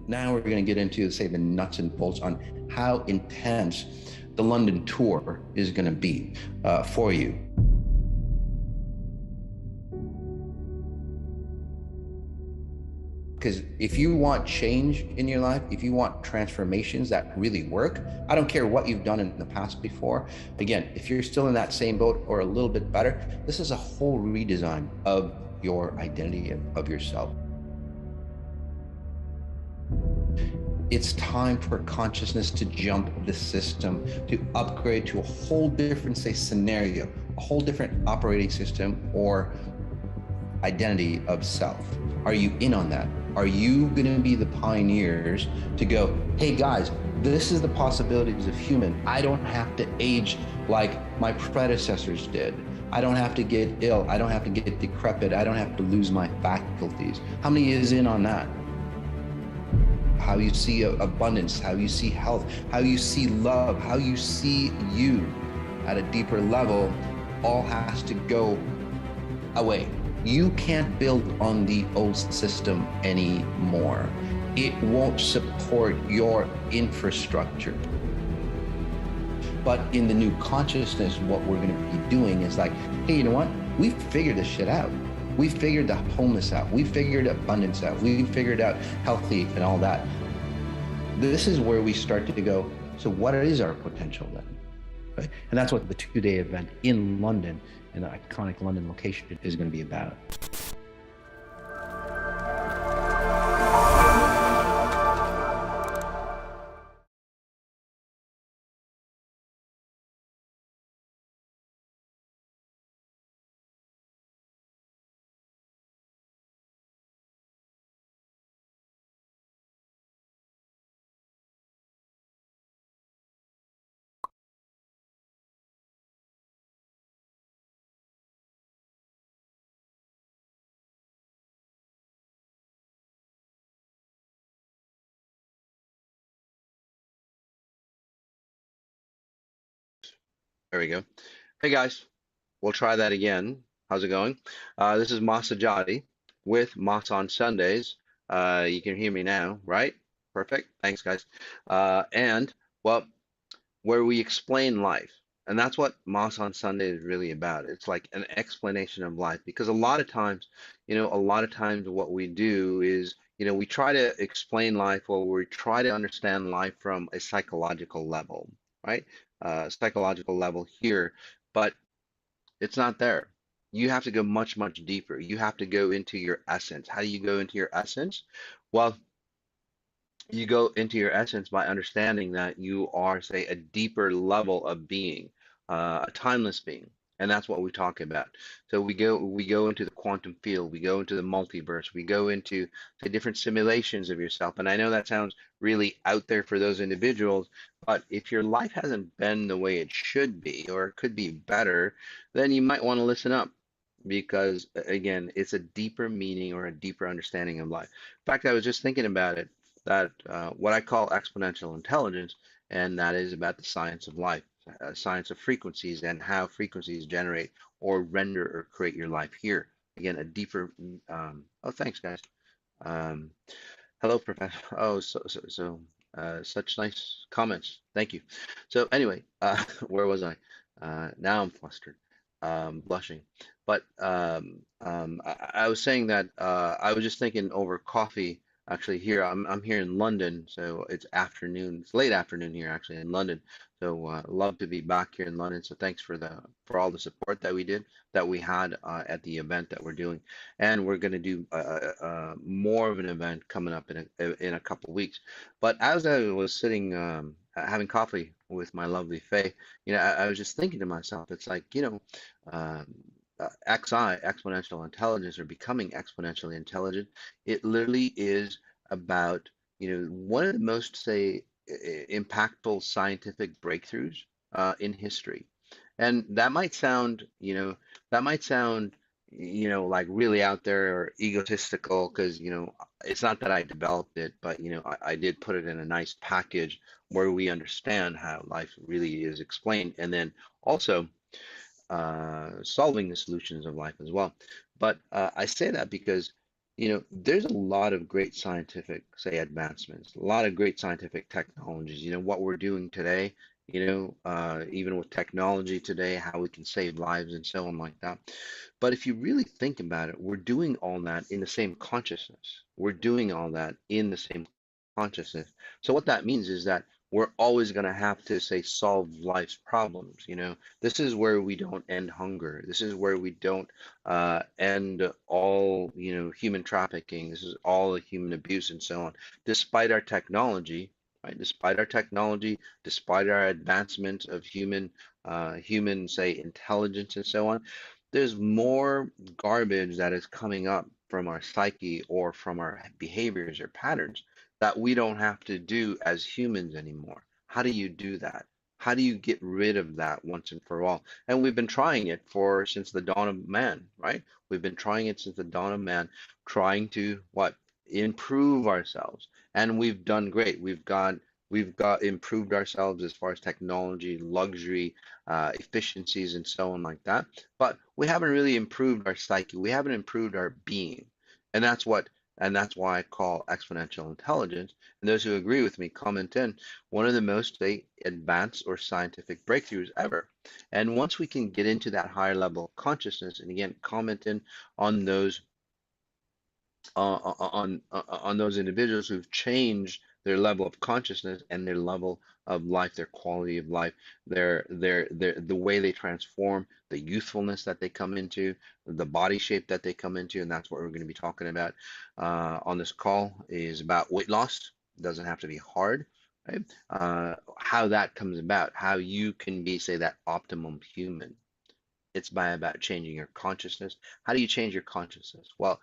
Now we're going to get into, say, the nuts and bolts on how intense the London tour is going to be for you. Because if you want change in your life, if you want transformations that really work, I don't care what you've done in the past before. Again, if you're still in that same boat or a little bit better, this is a whole redesign of your identity, of yourself. It's time for consciousness to jump the system, to upgrade to a whole different, say, scenario, a whole different operating system or identity of self. Are you in on that? Are you going to be the pioneers to go, hey guys, this is the possibilities of human. I don't have to age like my predecessors did. I don't have to get ill. I don't have to get decrepit. I don't have to lose my faculties. How many is in on that? How you see abundance, how you see health, how you see love, how you see you at a deeper level, all has to go away. You can't build on the old system anymore. It won't support your infrastructure. But in the new consciousness, what we're going to be doing is like, hey, you know what? We've figured this shit out. We figured the wholeness out. We figured abundance out. We figured out healthy and all that. This is where we start to go, so what is our potential then? Right? And that's what the 2-day event in London, in the iconic London location, is going to be about. There we go. Hey guys, we'll try that again. How's it going? This is Sajady with Moss on Sundays. You can hear me now, right? Perfect. Thanks, guys. And well, where we explain life, and that's what Moss on Sunday is really about. It's like an explanation of life, because a lot of times, what we do is, we try to explain life, or we try to understand life from a psychological level, right? Psychological level here, but it's not there. You have to go much, much deeper. You have to go into your essence. How do you go into your essence? Well, you go into your essence by understanding that you are, say, a deeper level of being, a timeless being. And that's what we talk about. So we go into the quantum field, we go into the multiverse, we go into the different simulations of yourself. And I know that sounds really out there for those individuals, but if your life hasn't been the way it should be, or it could be better, then you might want to listen up, because again, it's a deeper meaning or a deeper understanding of life. In fact, I was just thinking about it, that what I call exponential intelligence, and that is about the science of life, science of frequencies, and how frequencies generate or render or create your life here. Again, a deeper. Oh, thanks, guys. Um, Hello, Professor. Oh, such nice comments. Thank you. So anyway, where was I? Now I'm flustered, blushing. But I was saying that I was just thinking over coffee. Actually, here I'm here in London, so it's afternoon. It's late afternoon here, actually, in London. So love to be back here in London. So thanks for all the support that we had at the event that we're doing, and we're going to do more of an event coming up in a couple of weeks. But as I was sitting having coffee with my lovely Faye, I was just thinking to myself, it's like, um, exponential intelligence, or becoming exponentially intelligent, it literally is about, one of the most, say, impactful scientific breakthroughs in history. And that might sound, like really out there or egotistical, because, it's not that I developed it, but, I did put it in a nice package where we understand how life really is explained. And then also solving the solutions of life as well. But I say that because There's a lot of great scientific, say, advancements, a lot of great scientific technologies. What we're doing today, even with technology today, how we can save lives and so on like that. But if you really think about it, we're doing all that in the same consciousness. We're doing all that in the same consciousness. So what that means is that we're always going to have to say solve life's problems. This is where we don't end hunger. This is where we don't end all, human trafficking. This is all human abuse and so on. Despite our technology, right? Despite our technology, despite our advancement of human, say, intelligence and so on, there's more garbage that is coming up from our psyche or from our behaviors or patterns that we don't have to do as humans anymore. How do you do that? How do you get rid of that once and for all? And we've been trying it for since the dawn of man, right? We've been trying it since the dawn of man, trying to what? Improve ourselves. And we've done great. We've got improved ourselves as far as technology, luxury, efficiencies, and so on like that. But we haven't really improved our psyche. We haven't improved our being, and that's why I call exponential intelligence. And those who agree with me, comment in. One of the most, say, advanced or scientific breakthroughs ever. And once we can get into that higher level of consciousness, and again, comment in on those on those individuals who've changed their level of consciousness and their level of life, their quality of life, the way they transform, the youthfulness that they come into, the body shape that they come into, and that's what we're going to be talking about on this call is about weight loss. It doesn't have to be hard, right? How that comes about, how you can be, say, that optimum human. It's by about changing your consciousness. How do you change your consciousness? Well,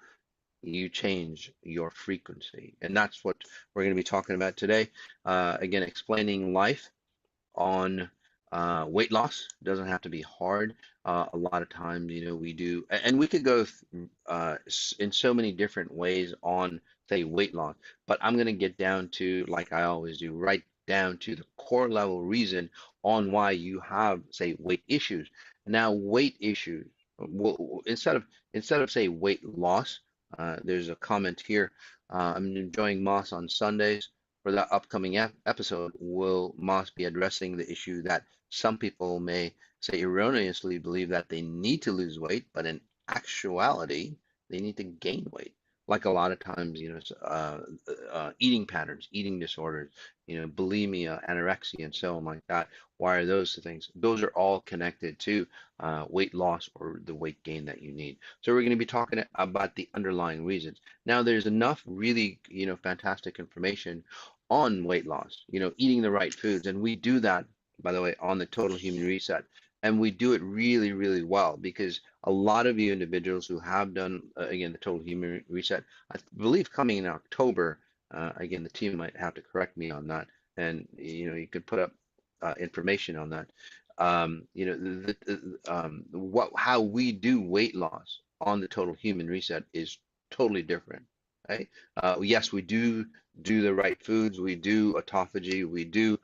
you change your frequency. And that's what we're going to be talking about today. Again, explaining life on weight loss. It doesn't have to be hard. A lot of times, we do, and we could go in so many different ways on, say, weight loss, but I'm going to get down to, like I always do, right down to the core level reason on why you have, say, weight issues. Now, weight issues, well, instead of say weight loss, there's a comment here. I'm enjoying Moss on Sundays. For the upcoming episode, will Moss be addressing the issue that some people may say erroneously believe that they need to lose weight, but in actuality, they need to gain weight? Like a lot of times, eating patterns, eating disorders, bulimia, anorexia, and so on like that. Why are those things? Those are all connected to weight loss or the weight gain that you need. So we're going to be talking about the underlying reasons. Now, there's enough really, fantastic information on weight loss, eating the right foods. And we do that, by the way, on the Total Human Reset. And we do it really, really well because a lot of you individuals who have done, again, the Total Human Reset, I believe coming in October, again, the team might have to correct me on that. And, you could put up information on that. How we do weight loss on the Total Human Reset is totally different, right? Yes, we do the right foods, we do autophagy, we do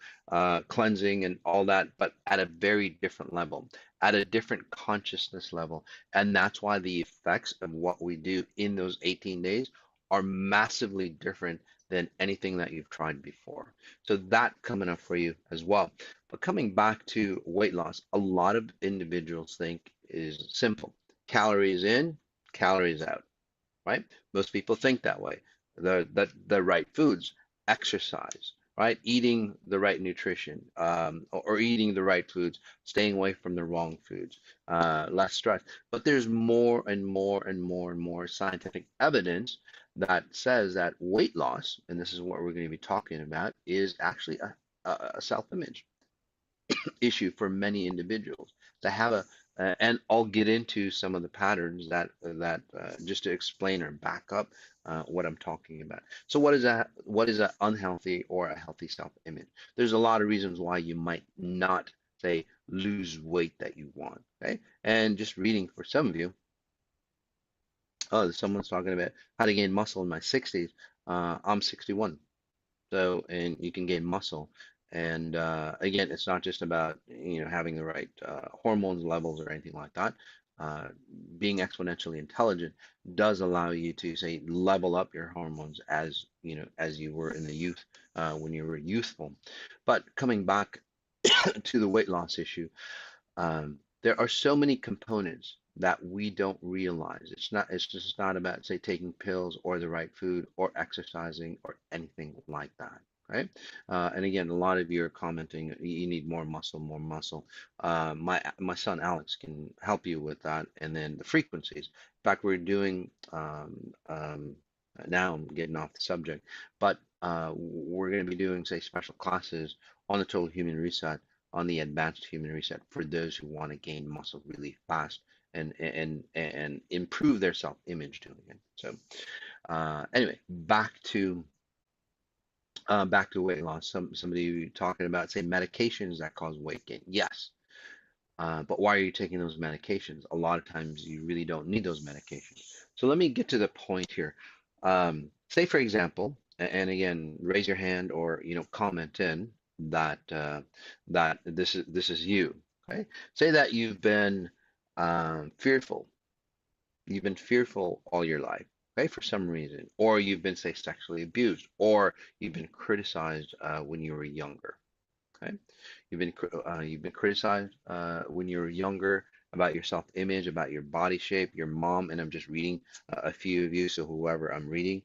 cleansing and all that, but at a very different level, at a different consciousness level. And that's why the effects of what we do in those 18 days are massively different than anything that you've tried before. So that coming up for you as well. But coming back to weight loss, a lot of individuals think is simple. Calories in, calories out, right? Most people think that way. The right foods, exercise, right? Eating the right nutrition, or eating the right foods, staying away from the wrong foods, less stress. But there's more and more and more and more scientific evidence that says that weight loss, and this is what we're going to be talking about, is actually a self-image issue for many individuals to have and I'll get into some of the patterns that just to explain or back up what I'm talking about. So what is that? What is an unhealthy or a healthy self-image? There's a lot of reasons why you might not, say, lose weight that you want. Okay, and just reading for some of you. Oh, someone's talking about how to gain muscle in my 60s. I'm 61. So, and you can gain muscle. And again, it's not just about having the right hormones levels or anything like that. uh, being exponentially intelligent does allow you to say level up your hormones as as you were in the youth, when you were youthful. But coming back to the weight loss issue, there are so many components that we don't realize. It's just not about, say, taking pills or the right food or exercising or anything like that, right? And again, a lot of you are commenting, you need more muscle, more muscle. My son Alex can help you with that. And then the frequencies. In fact, we're doing, now I'm getting off the subject, but we're going to be doing, say, special classes on the total human reset, on the advanced human reset, for those who want to gain muscle really fast and improve their self-image doing it. So anyway, back to weight loss. Somebody talking about, say, medications that cause weight gain. Yes, but why are you taking those medications? A lot of times you really don't need those medications. So let me get to the point here. Say, for example, and again, raise your hand or comment in that that this is you. Okay, say that you've been fearful. You've been fearful all your life, okay, for some reason, or you've been, say, sexually abused, or you've been criticized when you were younger. Okay, you've been criticized when you were younger about your self-image, about your body shape, your mom, and I'm just reading a few of you. So whoever I'm reading,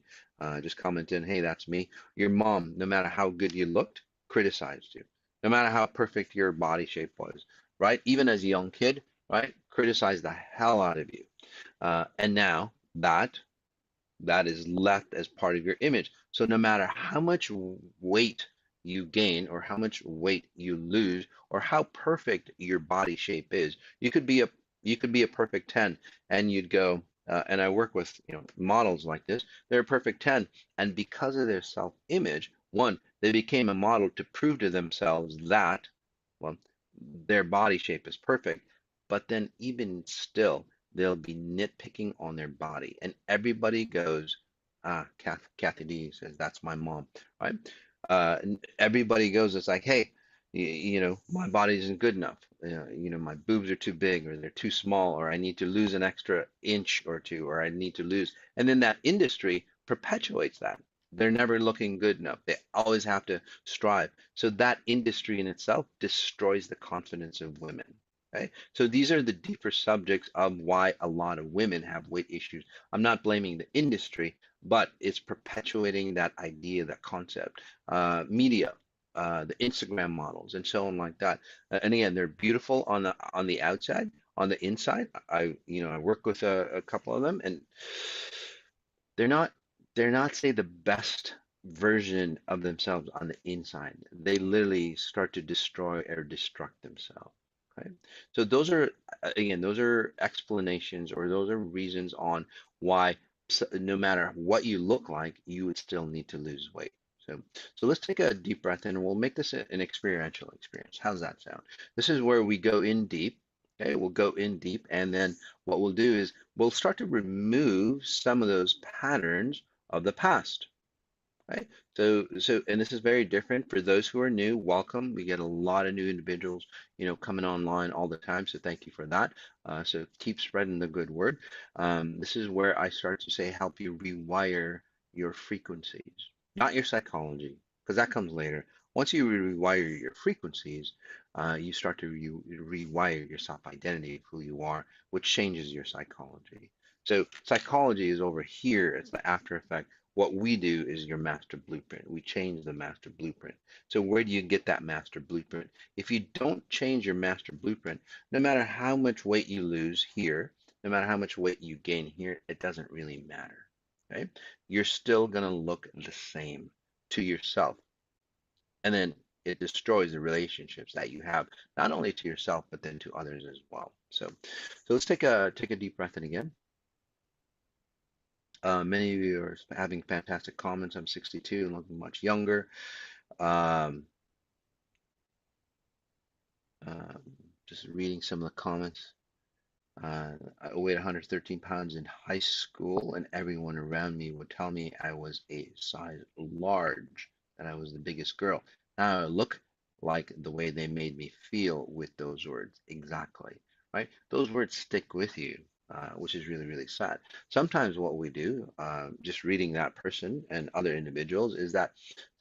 just comment in, hey, that's me. Your mom, no matter how good you looked, criticized you. No matter how perfect your body shape was, right? Even as a young kid, right? Criticized the hell out of you. And now that is left as part of your image. So no matter how much weight you gain or how much weight you lose or how perfect your body shape is, you could be a perfect 10 and you'd go, and I work with models like this. They're a perfect 10, and because of their self-image, one, they became a model to prove to themselves that, well, their body shape is perfect. But then even still, they'll be nitpicking on their body, and everybody goes, Kathy D says that's my mom, right? And everybody goes, it's like, hey, my body isn't good enough. My boobs are too big, or they're too small, or I need to lose an extra inch or two, or I need to lose. And then that industry perpetuates that. They're never looking good enough. They always have to strive. So that industry in itself destroys the confidence of women. Okay? So these are the deeper subjects of why a lot of women have weight issues. I'm not blaming the industry, but it's perpetuating that idea, that concept. Media, the Instagram models, and so on like that. And again, they're beautiful on the outside. On the inside, I work with a couple of them, and they're not they're not, say, the best version of themselves on the inside. They literally start to destroy or destruct themselves. Okay. So those are, again, those are explanations, or those are reasons on why no matter what you look like, you would still need to lose weight. So let's take a deep breath in, and we'll make this an experiential experience. How's that sound? This is where we go in deep. Okay, we'll go in deep, and then what we'll do is we'll start to remove some of those patterns of the past, right? And this is very different for those who are new. Welcome. We get a lot of new individuals, coming online all the time. So thank you for that. So keep spreading the good word. This is where I start to say help you rewire your frequencies, not your psychology, because that comes later. Once you rewire your frequencies, you start to rewire your self-identity of who you are, which changes your psychology. So psychology is over here. It's the after effect. What we do is your master blueprint. We change the master blueprint. So where do you get that master blueprint? If you don't change your master blueprint, no matter how much weight you lose here, no matter how much weight you gain here, it doesn't really matter. Okay? You're still going to look the same to yourself. And then it destroys the relationships that you have, not only to yourself, but then to others as well. So let's take a deep breath in again. Many of you are having fantastic comments. I'm 62 and looking much younger. Um, uh, just reading some of the comments. I weighed 113 pounds in high school, and everyone around me would tell me I was a size large, that I was the biggest girl. Now I look like the way they made me feel with those words. Exactly. right? Those words stick with you, which is really, really sad. Sometimes what we do, just reading that person and other individuals, is that,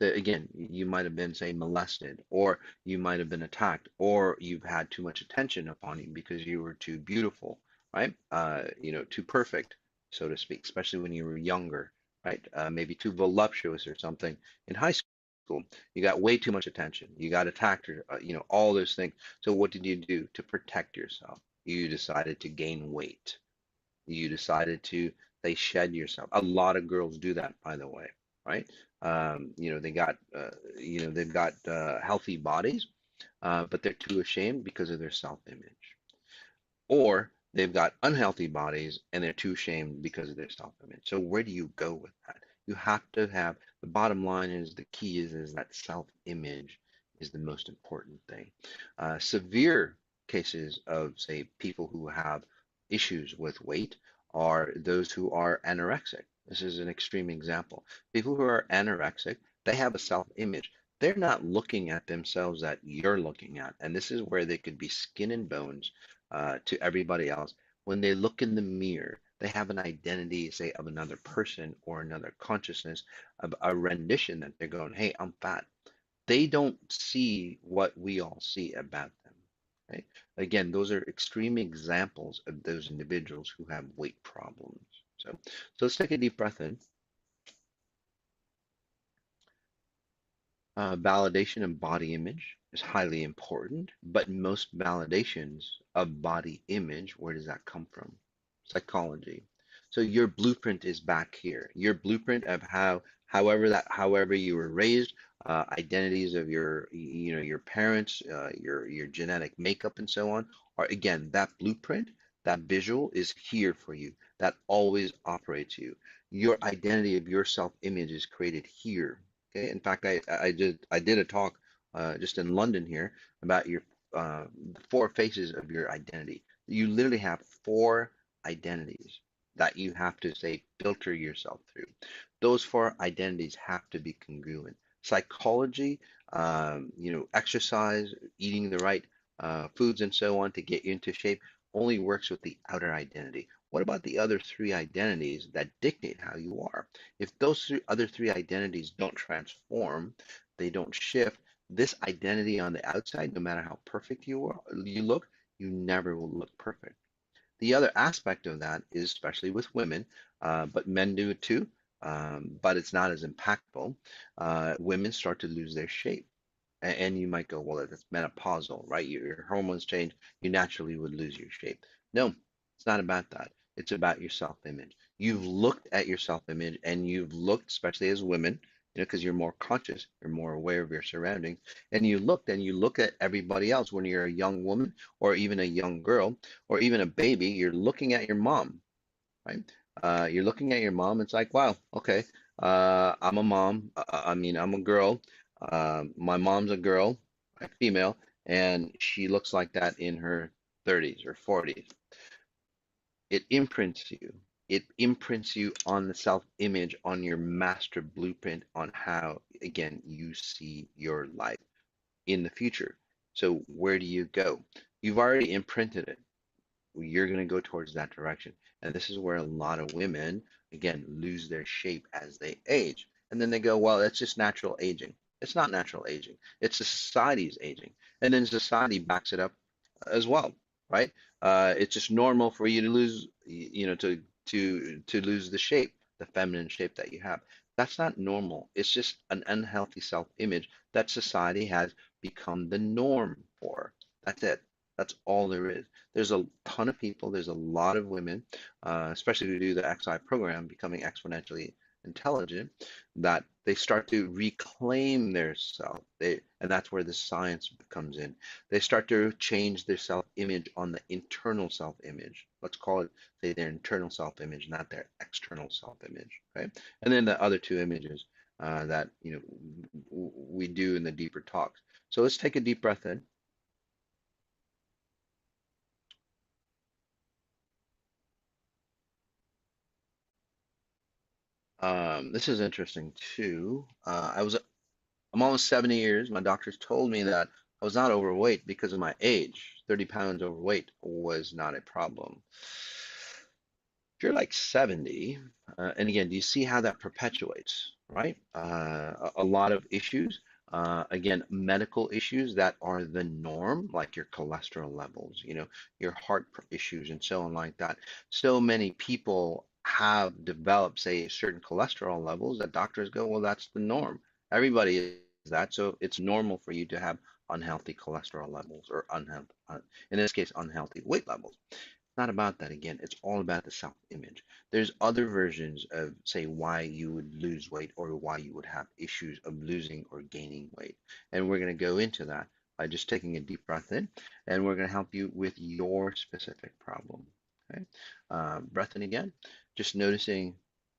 again, you might have been, say, molested, or you might have been attacked, or you've had too much attention upon you because you were too beautiful, right? Too perfect, so to speak, especially when you were younger, right? Maybe too voluptuous or something in high school. You got way too much attention. You got attacked, or all those things. So what did you do to protect yourself? You decided to gain weight. You decided to, they shed yourself. A lot of girls do that, by the way, right? They got, they've got healthy bodies, but they're too ashamed because of their self-image, or they've got unhealthy bodies and they're too ashamed because of their self-image. So where do you go with that? You have to have, the bottom line is, the key is that self-image is the most important thing. Severe cases of, say, people who have issues with weight are those who are anorexic. This is an extreme example. People who are anorexic, they have a self-image. They're not looking at themselves that you're looking at. And this is where they could be skin and bones to everybody else. When they look in the mirror, they have an identity, say, of another person or another consciousness, of a rendition that they're going, hey, I'm fat. They don't see what we all see about them, right? Again, those are extreme examples of those individuals who have weight problems. So let's take a deep breath in. Validation of body image is highly important, but most validations of body image, where does that come from? Psychology. So your blueprint is back here. Your blueprint of however you were raised, identities of your parents, your genetic makeup, and so on, are, again, that blueprint, that visual is here for you. That always operates you. Your identity of your self-image is created here. Okay. In fact, I did a talk just in London here about your the four phases of your identity. You literally have four identities that you have to, say, filter yourself through. Those four identities have to be congruent. Psychology, exercise, eating the right foods and so on to get you into shape only works with the outer identity. What about the other three identities that dictate how you are? If those other three identities don't transform, they don't shift, this identity on the outside, no matter how perfect you look, you never will look perfect. The other aspect of that is, especially with women, but men do it too, but it's not as impactful. Women start to lose their shape. And you might go, well, that's menopausal, right? Your hormones change, you naturally would lose your shape. No, it's not about that. It's about your self-image. You've looked at your self-image, and you've looked, especially as women, because you're more conscious, you're more aware of your surroundings, and you look at everybody else when you're a young woman or even a young girl or even a baby, you're looking at your mom, right? You're looking at your mom. It's like, wow, okay, I'm a mom. I mean, I'm a girl. My mom's a girl, a female, and she looks like that in her 30s or 40s. It imprints you. It imprints you on the self-image, on your master blueprint, on how, again, you see your life in the future. So where do you go? You've already imprinted it. You're going to go towards that direction. And this is where a lot of women, again, lose their shape as they age. And then they go, well, that's just natural aging. It's not natural aging. It's society's aging. And then society backs it up as well, right? It's just normal for you to lose, to lose the shape, the feminine shape that you have. That's not normal. It's just an unhealthy self-image that society has become the norm for. That's it. That's all there is. There's a ton of people, there's a lot of women, especially who do the XI program, becoming exponentially intelligent, that they start to reclaim their self. And that's where the science comes in. They start to change their self-image on the internal self-image. Let's call it, say, their internal self-image, not their external self-image, right? And then the other two images that we do in the deeper talks. So let's take a deep breath in. This is interesting too. I'm almost 70 years. My doctors told me that I was not overweight because of my age. 30 pounds overweight was not a problem. If you're like 70, and again, do you see how that perpetuates, right? A lot of issues, again, medical issues that are the norm, like your cholesterol levels, your issues and so on like that. So many people have developed, say, certain cholesterol levels that doctors go, well, that's the norm. Everybody is that, so it's normal for you to have unhealthy cholesterol levels or unhealthy, in this case, unhealthy weight levels. Not about that again. It's all about the self-image. There's other versions of, say, why you would lose weight or why you would have issues of losing or gaining weight. And we're going to go into that by just taking a deep breath in, and we're going to help you with your specific problem. Okay, breath in again. Just noticing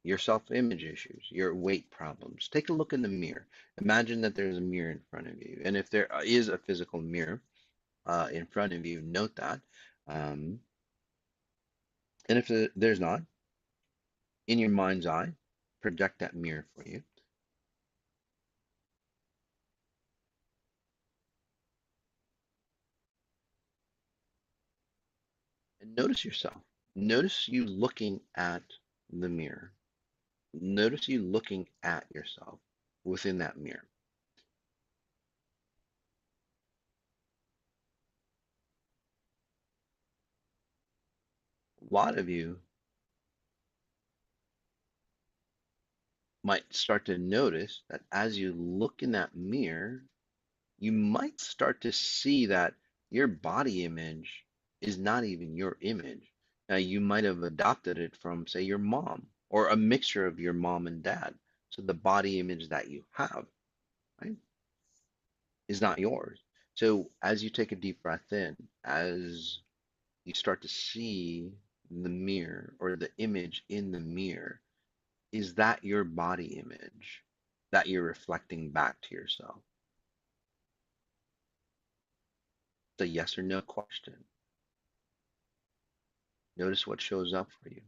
your self-image issues, your weight problems. Take a look in the mirror. Imagine that there's a mirror in front of you, and if there is a physical mirror in front of you, note that. Um, and if there's not, in your mind's eye, project that mirror for you. And notice yourself. Notice you looking at the mirror. Notice you looking at yourself within that mirror. A lot of you might start to notice that as you look in that mirror, you might start to see that your body image is not even your image. Now, you might have adopted it from, say, your mom or a mixture of your mom and dad. So the body image that you have, right, is not yours. So as you take a deep breath in, as you start to see the mirror or the image in the mirror, is that your body image that you're reflecting back to yourself? It's a yes or no question. Notice what shows up for you.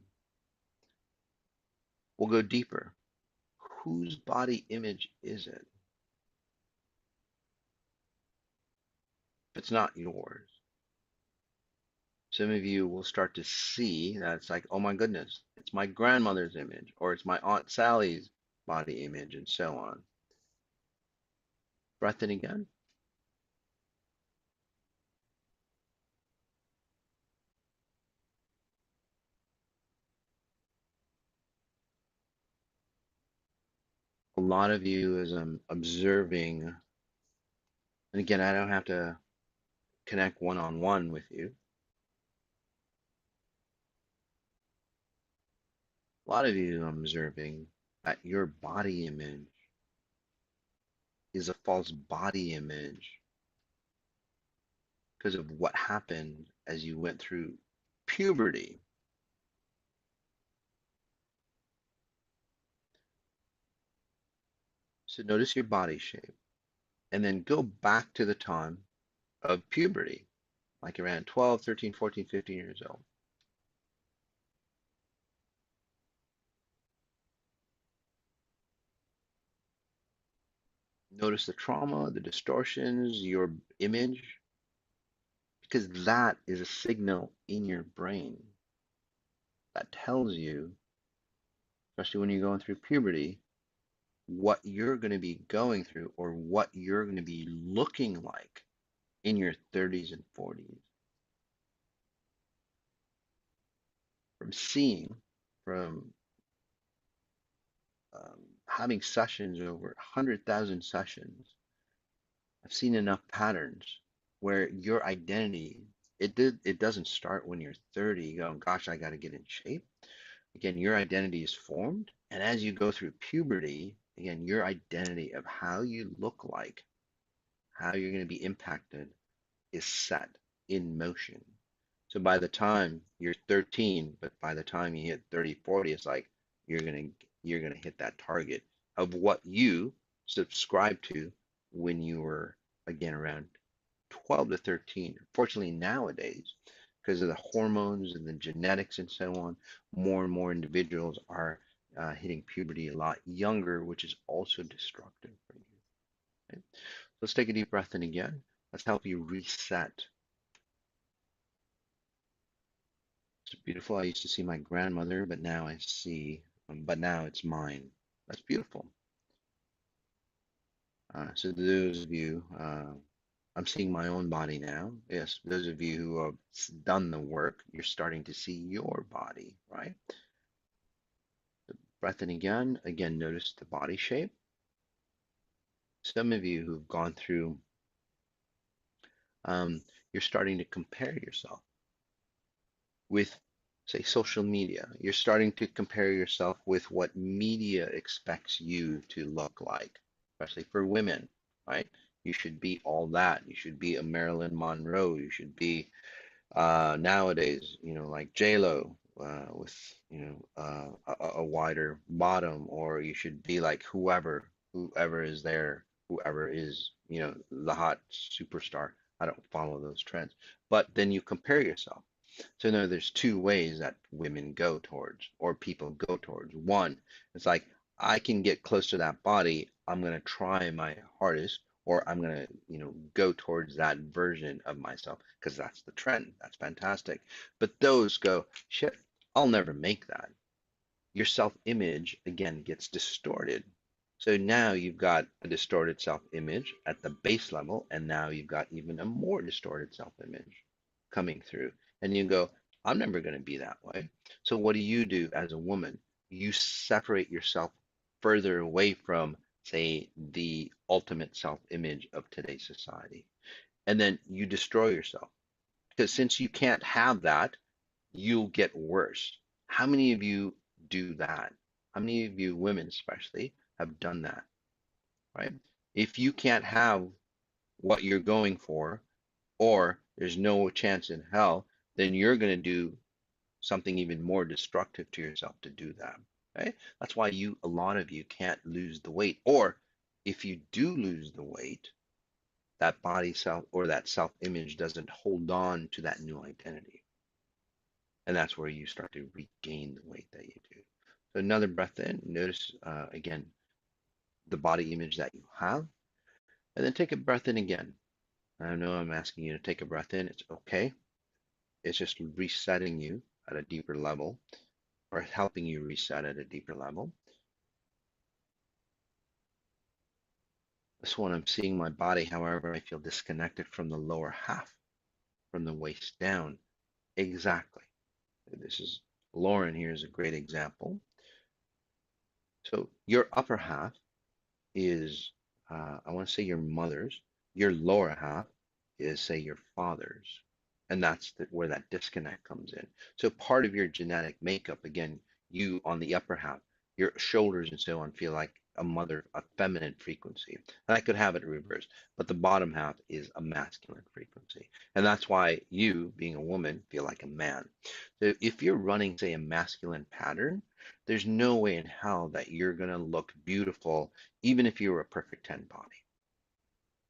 We'll go deeper. Whose body image is it? If it's not yours, some of you will start to see that it's like, oh my goodness, it's my grandmother's image, or it's my Aunt Sally's body image, and so on. Breath in again. A lot of you, as I'm observing, and again, I don't have to connect one-on-one with you. A lot of you, I'm observing that your body image is a false body image because of what happened as you went through puberty. So notice your body shape and then go back to the time of puberty, like around 12, 13, 14, 15 years old. Notice the trauma, the distortions, your image, because that is a signal in your brain that tells you, especially when you're going through puberty, what you're going to be going through or what you're going to be looking like in your 30s and 40s. From seeing, from having sessions over 100,000 sessions, I've seen enough patterns where your identity, it doesn't start when you're 30 going, gosh, I got to get in shape. Again, your identity is formed, and as you go through puberty, again, your identity of how you look like, how you're going to be impacted is set in motion. So by the time you're 13, but by the time you hit 30, 40, it's like you're gonna hit that target of what you subscribe to when you were again around 12 to 13. Fortunately, nowadays, because of the hormones and the genetics and so on, more and more individuals are hitting puberty a lot younger, which is also destructive for you. Okay? Let's take a deep breath in again. Let's help you reset. It's beautiful. I used to see my grandmother, but now I see, but now it's mine. That's beautiful. So those of you, I'm seeing my own body now. Yes, those of you who have done the work, you're starting to see your body, right? Breath in again. Again, notice the body shape. Some of you who've gone through, um, you're starting to compare yourself with, say, social media. You're starting to compare yourself with what media expects you to look like, especially for women, right? You should be all that. You should be a Marilyn Monroe. You should be nowadays, like J-Lo with, a wider bottom, or you should be like whoever is there, whoever is, the hot superstar. I don't follow those trends, but then you compare yourself. So no, there's two ways that women go towards, or people go towards. One, it's like I can get close to that body. I'm gonna try my hardest, or I'm gonna, go towards that version of myself because that's the trend. That's fantastic. But those go, shit, I'll never make that. Your self-image again gets distorted. So now you've got a distorted self-image at the base level, and now you've got even a more distorted self-image coming through. And you go, I'm never going to be that way. So what do as a woman? You separate yourself further away from, say, the ultimate self-image of today's society. And then you destroy yourself. Because since you can't have that, you'll get worse. How many of you do that? How many of you women especially have done that, right? If you can't have what you're going for, or there's no chance in hell, then you're going to do something even more destructive to yourself to do that, right? That's why a lot of you can't lose the weight. Or if you do lose the weight, that body self or that self image doesn't hold on to that new identity. And that's where you start to regain the weight that you do. So another breath in, notice again the body image that you have, and then take a breath in again. I know I'm asking you to take a breath in. It's okay. It's just resetting you at a deeper level, or helping you reset at a deeper level. This one, I'm seeing my body. However, I feel disconnected from the lower half, from the waist down. Exactly. This is Lauren here is a great example. So your upper half is, I want to say your mother's. Your lower half is, say, your father's. And that's where that disconnect comes in. So part of your genetic makeup, again, you on the upper half, your shoulders and so on feel like a feminine frequency. And I could have it reversed, but the bottom half is a masculine frequency. And that's why you, being a woman, feel like a man. So if you're running, say, a masculine pattern, there's no way in hell that you're going to look beautiful, even if you were a perfect 10 body.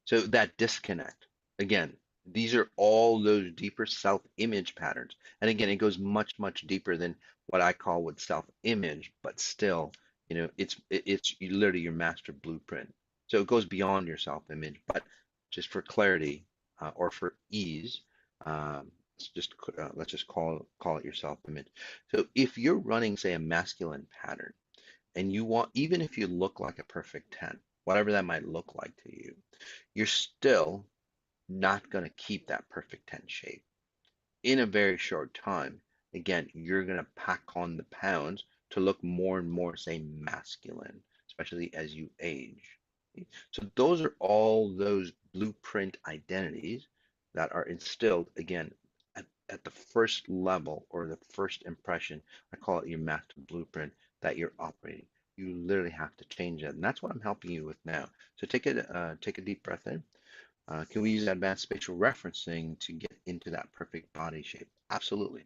So that disconnect, again, these are all those deeper self-image patterns. And again, it goes much, much deeper than what I call with self-image, but still, it's literally your master blueprint. So it goes beyond your self-image, but just for clarity or for ease, let's just call it your self-image. So if you're running, say, a masculine pattern, and you want, even if you look like a perfect 10, whatever that might look like to you, you're still not going to keep that perfect 10 shape. In a very short time, again, you're going to pack on the pounds to look more and more, say, masculine, especially as you age. So those are all those blueprint identities that are instilled, again, at the first level or the first impression. I call it your master blueprint that you're operating. You literally have to change that. And that's what I'm helping you with now. So take a deep breath in. Can we use advanced spatial referencing to get into that perfect body shape? Absolutely.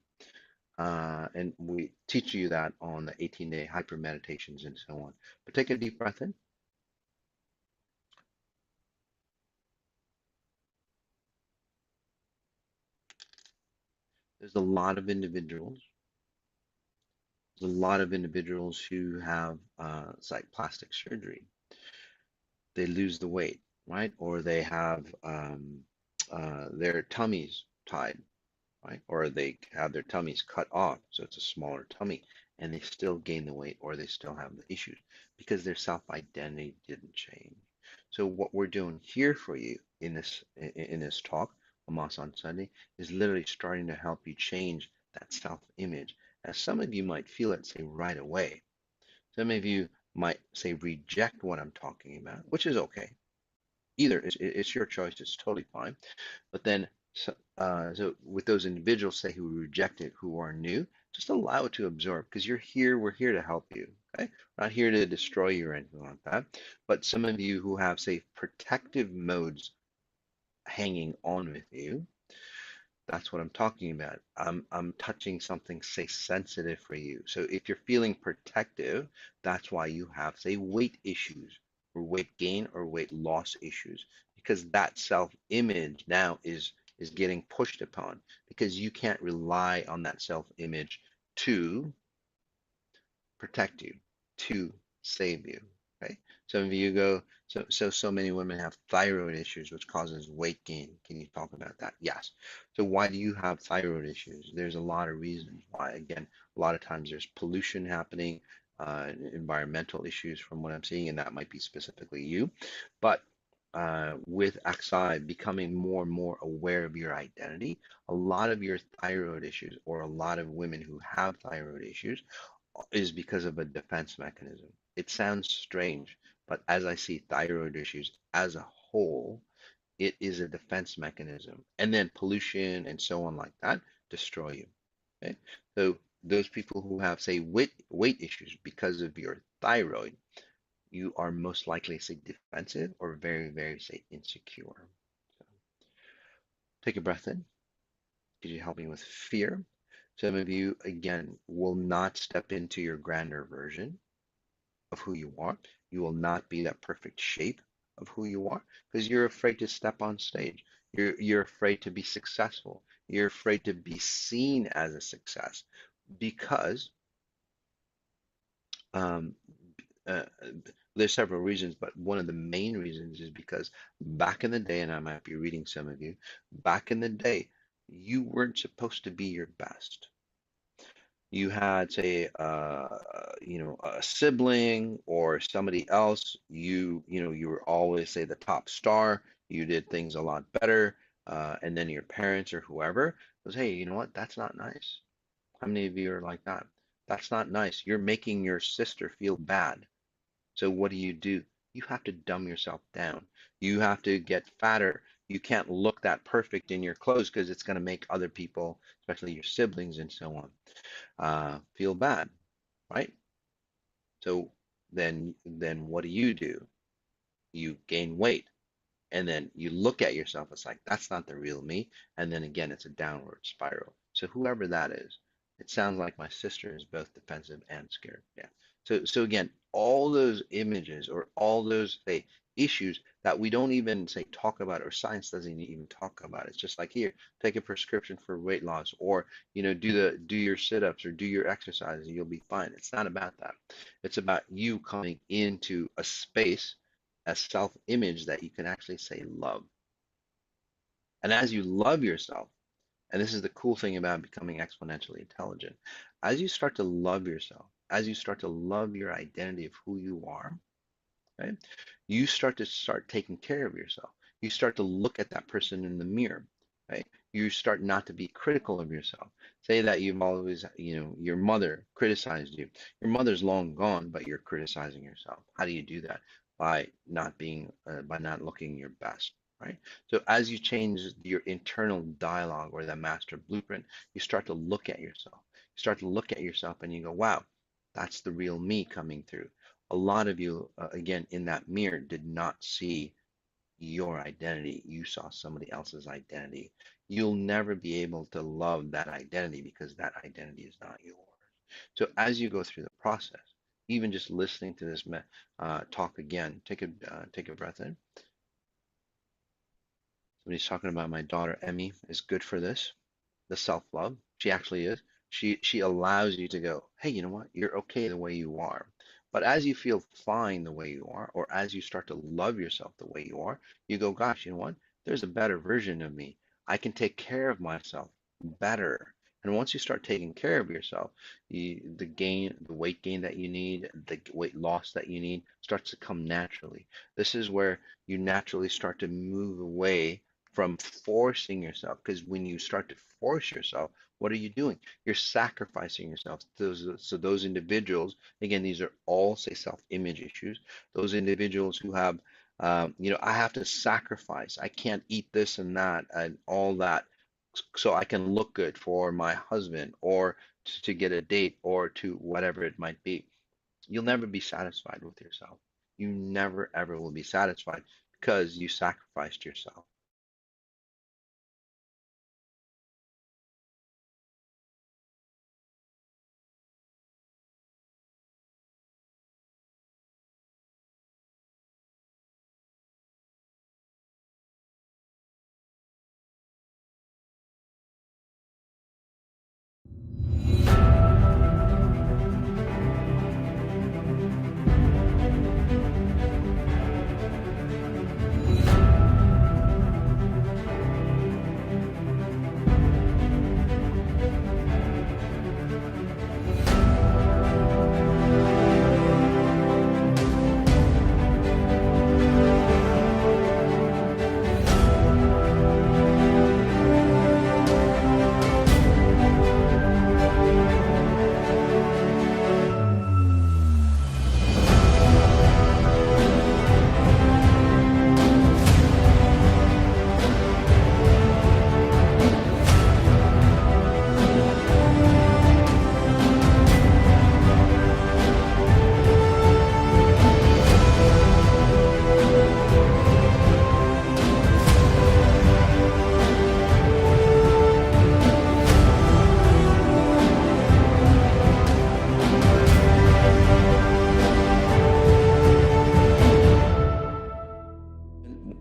And we teach you that on the 18-day hyper meditations and so on. But take a deep breath in. There's a lot of individuals. There's a lot of individuals who have it's like plastic surgery. They lose the weight, right? Or they have their tummies tied, right? Or they have their tummies cut off, so it's a smaller tummy, and they still gain the weight or they still have the issues because their self-identity didn't change. So what we're doing here for you in this talk, Hamas on Sunday, is literally starting to help you change that self-image. As some of you might feel it, say right away. Some of you might say reject what I'm talking about, which is okay. Either it's your choice. It's totally fine. But then, so with those individuals, say who reject it, who are new, just allow it to absorb because you're here. We're here to help you. Okay, we're not here to destroy you or anything like that. But some of you who have, say, protective modes hanging on with you, that's what I'm talking about. I'm touching something, say, sensitive for you. So if you're feeling protective, that's why you have, say, weight issues or weight gain or weight loss issues, because that self-image now is getting pushed upon because you can't rely on that self-image to protect you, to save you. Okay. Some of you go, so many women have thyroid issues, which causes weight gain. Can you talk about that? Yes. So why do you have thyroid issues? There's a lot of reasons why. Again, a lot of times there's pollution happening, environmental issues from what I'm seeing, and that might be specifically you. But with XI becoming more and more aware of your identity, a lot of your thyroid issues, or a lot of women who have thyroid issues, is because of a defense mechanism. It sounds strange, but as I see thyroid issues as a whole, it is a defense mechanism. And then pollution and so on like that destroy you. Okay? So those people who have, say, weight issues because of your thyroid, you are most likely, say, defensive or very, very, say, insecure. So take a breath in. Could you help me with fear? Some of you, again, will not step into your grander version of who you are. You will not be that perfect shape of who you are because you're afraid to step on stage. You're afraid to be successful. You're afraid to be seen as a success because um, uh, there's several reasons, but one of the main reasons is because back in the day, and I might be reading some of you, back in the day, you weren't supposed to be your best. You had, say, a sibling or somebody else, you were always, say, the top star, you did things a lot better, and then your parents or whoever goes, hey, you know what, that's not nice. How many of you are like that? That's not nice. You're making your sister feel bad. So what do? You have to dumb yourself down. You have to get fatter. You can't look that perfect in your clothes because it's going to make other people, especially your siblings and so on, feel bad, right? So then what do? You gain weight, and then you look at yourself. It's like that's not the real me, and then again, it's a downward spiral. So whoever that is, it sounds like my sister is both defensive and scared. Yeah. So again, all those images or all those, say, issues that we don't even, say, talk about, or science doesn't even talk about. It's just like, here, take a prescription for weight loss, or do your sit-ups or do your exercise and you'll be fine. It's not about that. It's about you coming into a space, a self-image that you can actually, say, love. And as you love yourself, and this is the cool thing about becoming exponentially intelligent, as you start to love yourself, as you start to love your identity of who you are, right? You start taking care of yourself. You start to look at that person in the mirror, right? You start not to be critical of yourself. Say that you've always, your mother criticized you. Your mother's long gone, but you're criticizing yourself. How do you do that? By not looking your best, right? So as you change your internal dialogue or that master blueprint, you start to look at yourself. You start to look at yourself and you go, wow, that's the real me coming through. A lot of you, again, in that mirror did not see your identity. You saw somebody else's identity. You'll never be able to love that identity because that identity is not yours. So as you go through the process, even just listening to this talk again, take a breath in. Somebody's talking about my daughter Emmy is good for this, the self-love. She actually is. She allows you to go, hey, you know what? You're okay the way you are. But as you feel fine the way you are, or as you start to love yourself the way you are, you go, gosh, you know what? there's a better version of me. I can take care of myself better. And once you start taking care of yourself, the weight gain that you need, the weight loss that you need starts to come naturally. This is where you naturally start to move away from forcing yourself. Because when you start to force yourself, what are you doing? You're sacrificing yourself. So those individuals, again, these are all, say, self-image issues. Those individuals who have I have to sacrifice. I can't eat this and that and all that so I can look good for my husband or to get a date or to whatever it might be. You'll never be satisfied with yourself. You never ever will be satisfied because you sacrificed yourself.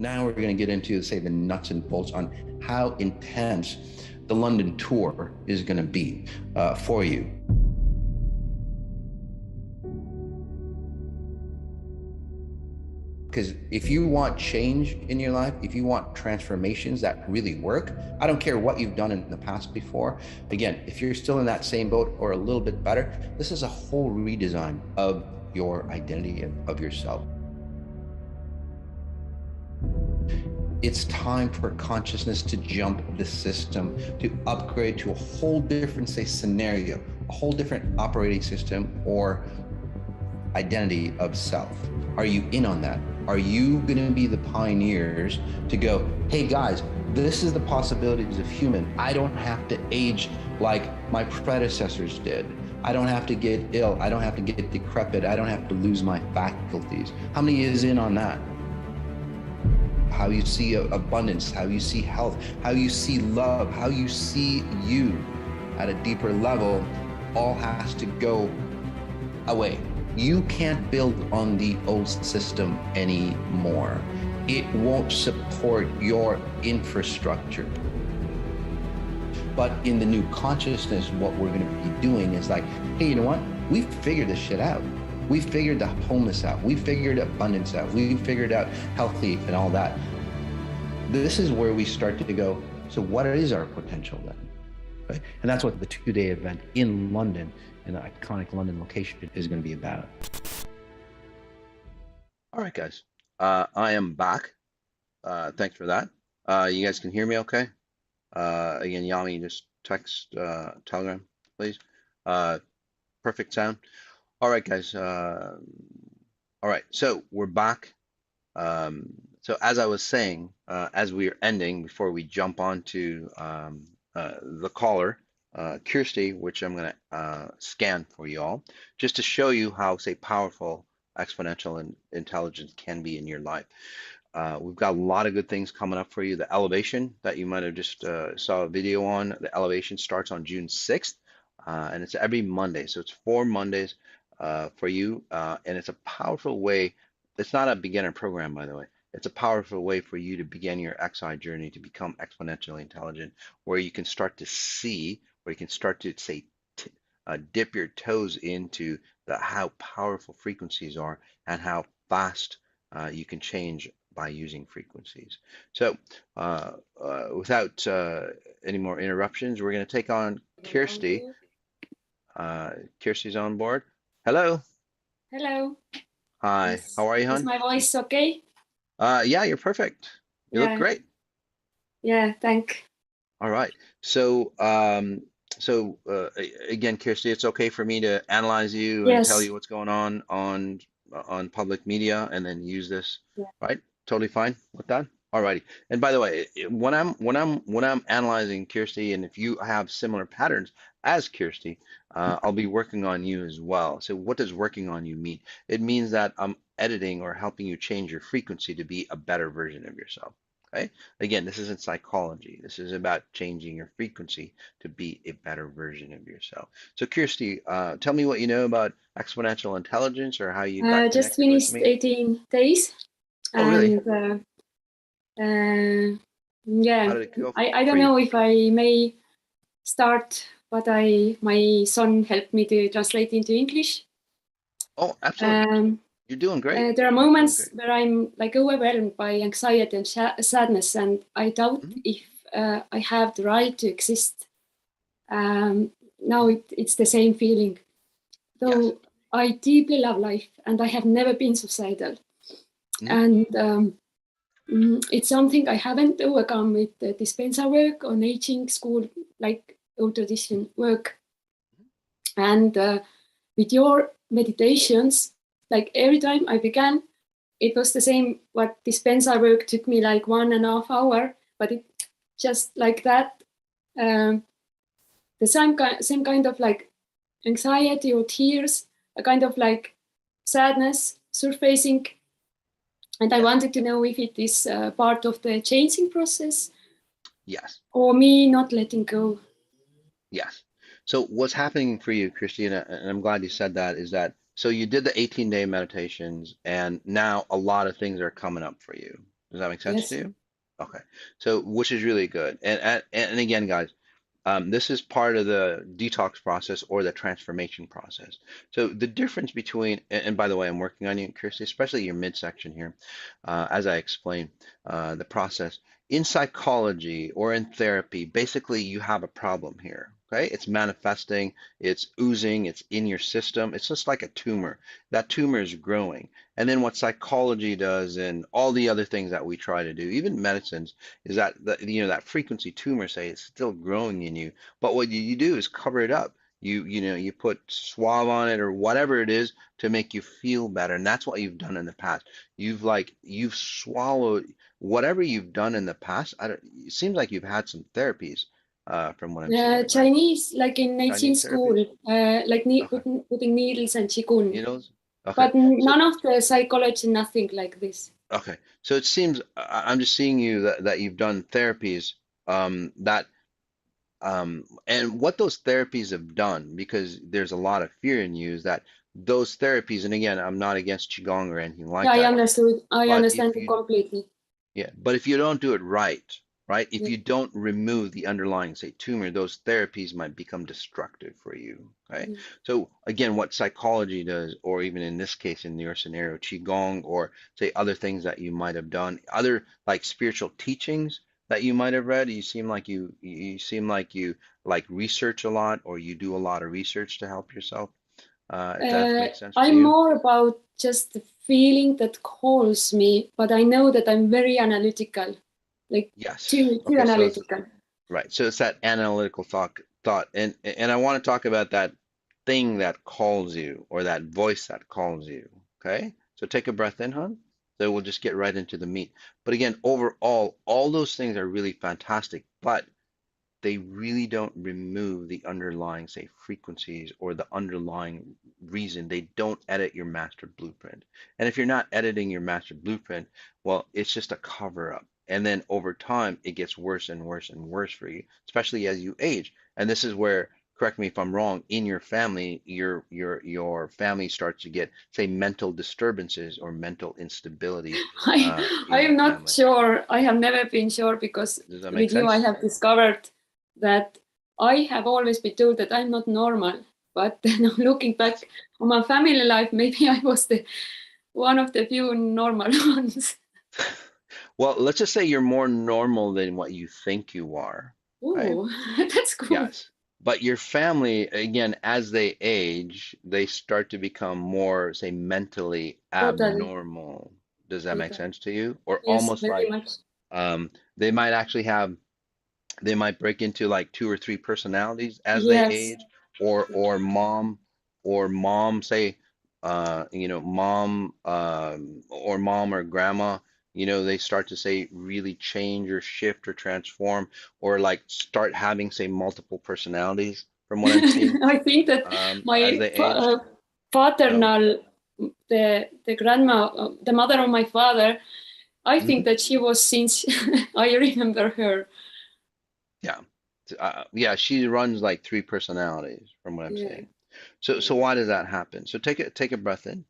Now we're going to get into, say, the nuts and bolts on how intense the London tour is going to be for you. Because if you want change in your life, if you want transformations that really work, I don't care what you've done in the past before. Again, if you're still in that same boat or a little bit better, this is a whole redesign of your identity, of yourself. It's time for consciousness to jump the system, to upgrade to a whole different, say, scenario, a whole different operating system or identity of self. Are you in on that? Are you going to be the pioneers to go, hey guys, this is the possibilities of human. I don't have to age like my predecessors did. I don't have to get ill. I don't have to get decrepit. I don't have to lose my faculties. How many is in on that? How you see abundance, how you see health, how you see love, how you see you at a deeper level, all has to go away. You can't build on the old system anymore. It won't support your infrastructure. But in the new consciousness, what we're going to be doing is like, hey, you know what? We figured this shit out. We figured the wholeness out. We figured abundance out. We figured out healthy and all that. This is where we start to go, so what is our potential then? Right? And that's what the 2-day event in London, in the iconic London location, is going to be about. All right, guys. I am back. Thanks for that. You guys can hear me okay? Again, Yami, just text Telegram, please. Perfect sound. All right, guys. All right, so we're back. So as I was saying, as we are ending, before we jump on to the caller, Kirsty, which I'm going to scan for you all, just to show you how, say, powerful exponential and intelligence can be in your life. We've got a lot of good things coming up for you. The elevation that you might have just saw a video on, the elevation starts on June 6th, and it's every Monday. So it's 4 Mondays for you, and it's a powerful way. It's not a beginner program, by the way. It's a powerful way for you to begin your XI journey to become exponentially intelligent, where you can start to see, where you can start to, say, dip your toes into how powerful frequencies are and how fast you can change by using frequencies. So without any more interruptions, we're going to take on Kirsty. Kirsty's on board. Hello. Hello. Hi. How are you, Is hon? my voice okay? Yeah, you're perfect. You look Yeah. great. Yeah, thank. All right. So, again, Kirsty, it's okay for me to analyze you and tell Yes. you what's going on public media, and then use this, Yeah. right? Totally fine with that. All righty. And by the way, when I'm analyzing Kirsty, and if you have similar patterns as Kirsty, I'll be working on you as well. So, what does working on you mean? It means that I'm editing or helping you change your frequency to be a better version of yourself. Okay. Again, this isn't psychology. This is about changing your frequency to be a better version of yourself. So, Kirsty, tell me what you know about exponential intelligence or how you got Just connected with finished me. 18 days, Oh, really? and yeah, How did it go I for don't you? know if I may start what my son helped me to translate into English. Oh, absolutely. Um, You're doing great. there are You're doing moments great. where I'm like overwhelmed by anxiety and sadness, and I doubt Hmm. if I have the right to exist. Now Hmm. it's the same feeling. Yes. Though I deeply love life and I have never been suicidal. Hmm. And it's something I haven't overcome with the dispenser work on aging school, like old tradition work. And with your meditations, like every time I began, it was the same. What dispenser work took me like 1.5 hours, but it just like that. Um, the same kind of like anxiety or tears, a kind of like sadness surfacing. And I Yes. wanted to know if it is part of the changing process Yes. or me not letting go. Yes. So what's happening for you, Christina, and I'm glad you said that, is that so you did the 18-day meditations and now a lot of things are coming up for you. Does that make sense to Yes. you? Okay. So which is really good. And again, guys, this is part of the detox process or the transformation process. So the difference between, and by the way, I'm working on you, Kirsty, especially your midsection here, as I explain the process. In psychology or in therapy, basically you have a problem here. Okay, it's manifesting, it's oozing, it's in your system. It's just like a tumor. That tumor is growing. And then what psychology does and all the other things that we try to do, even medicines, is that that frequency tumor, say, it's still growing in you. But what you do is cover it up. You put swab on it or whatever it is to make you feel better. And that's what you've done in the past. You've swallowed whatever you've done in the past. It seems like you've had some therapies, from what I'm seeing, right? Chinese, like in 18 Chinese school, therapies? like Okay. putting needles and qigong, Needles? Okay. but So none of the psychology, nothing like this. okay. So it seems I'm just seeing you that you've done therapies, that and what those therapies have done, because there's a lot of fear in you, is that those therapies, and again, I'm not against Qigong or anything Yeah, like that, I but understand it completely. yeah, but if you don't do it right, if Yeah. you don't remove the underlying, say, tumor, those therapies might become destructive for you. Right. Yeah. So again, what psychology does, or even in this case, in your scenario, qigong, or say other things that you might have done, other like spiritual teachings that you might have read, you seem like you like research a lot, or you do a lot of research to help yourself. If that makes sense to I'm you. more about just the feeling that calls me, but I know that I'm very analytical, like Yes. too Okay. So it's analytical. right. So it's that analytical thought. And I want to talk about that thing that calls you, or that voice that calls you. Okay? So take a breath in, hon. So we'll just get right into the meat. But again, overall, all those things are really fantastic, but they really don't remove the underlying, say, frequencies or the underlying reason. They don't edit your master blueprint. And if you're not editing your master blueprint, well, it's just a cover up. And then over time, it gets worse and worse and worse for you, especially as you age. And this is where, correct me if I'm wrong, in your family, your family starts to get, say, mental disturbances or mental instability in I your am not family. sure. I have never been sure because Does that make with you I sense? have discovered that I have always been told that I'm not normal. But now looking Yes. back on my family life, maybe I was the one of the few normal ones. Well, let's just say you're more normal than what you think you are, right? Oh, that's cool. Yes. But your family, again, as they age, they start to become more, say, mentally Totally, abnormal. Does that make totally. sense to you? Or Yes, almost very like much. they might actually have, they might break into like two or three personalities as they Yes. age, or mom say, mom or grandma, they start to say really change or shift or transform, or like start having, say, multiple personalities from what I'm seeing, I think that as my they age. So paternal, the grandma, the mother of my father, I think mhm, that she was since I remember her. yeah. Yeah, she runs like three personalities from what I'm Yeah. seeing. So why does that happen? So take a breath in.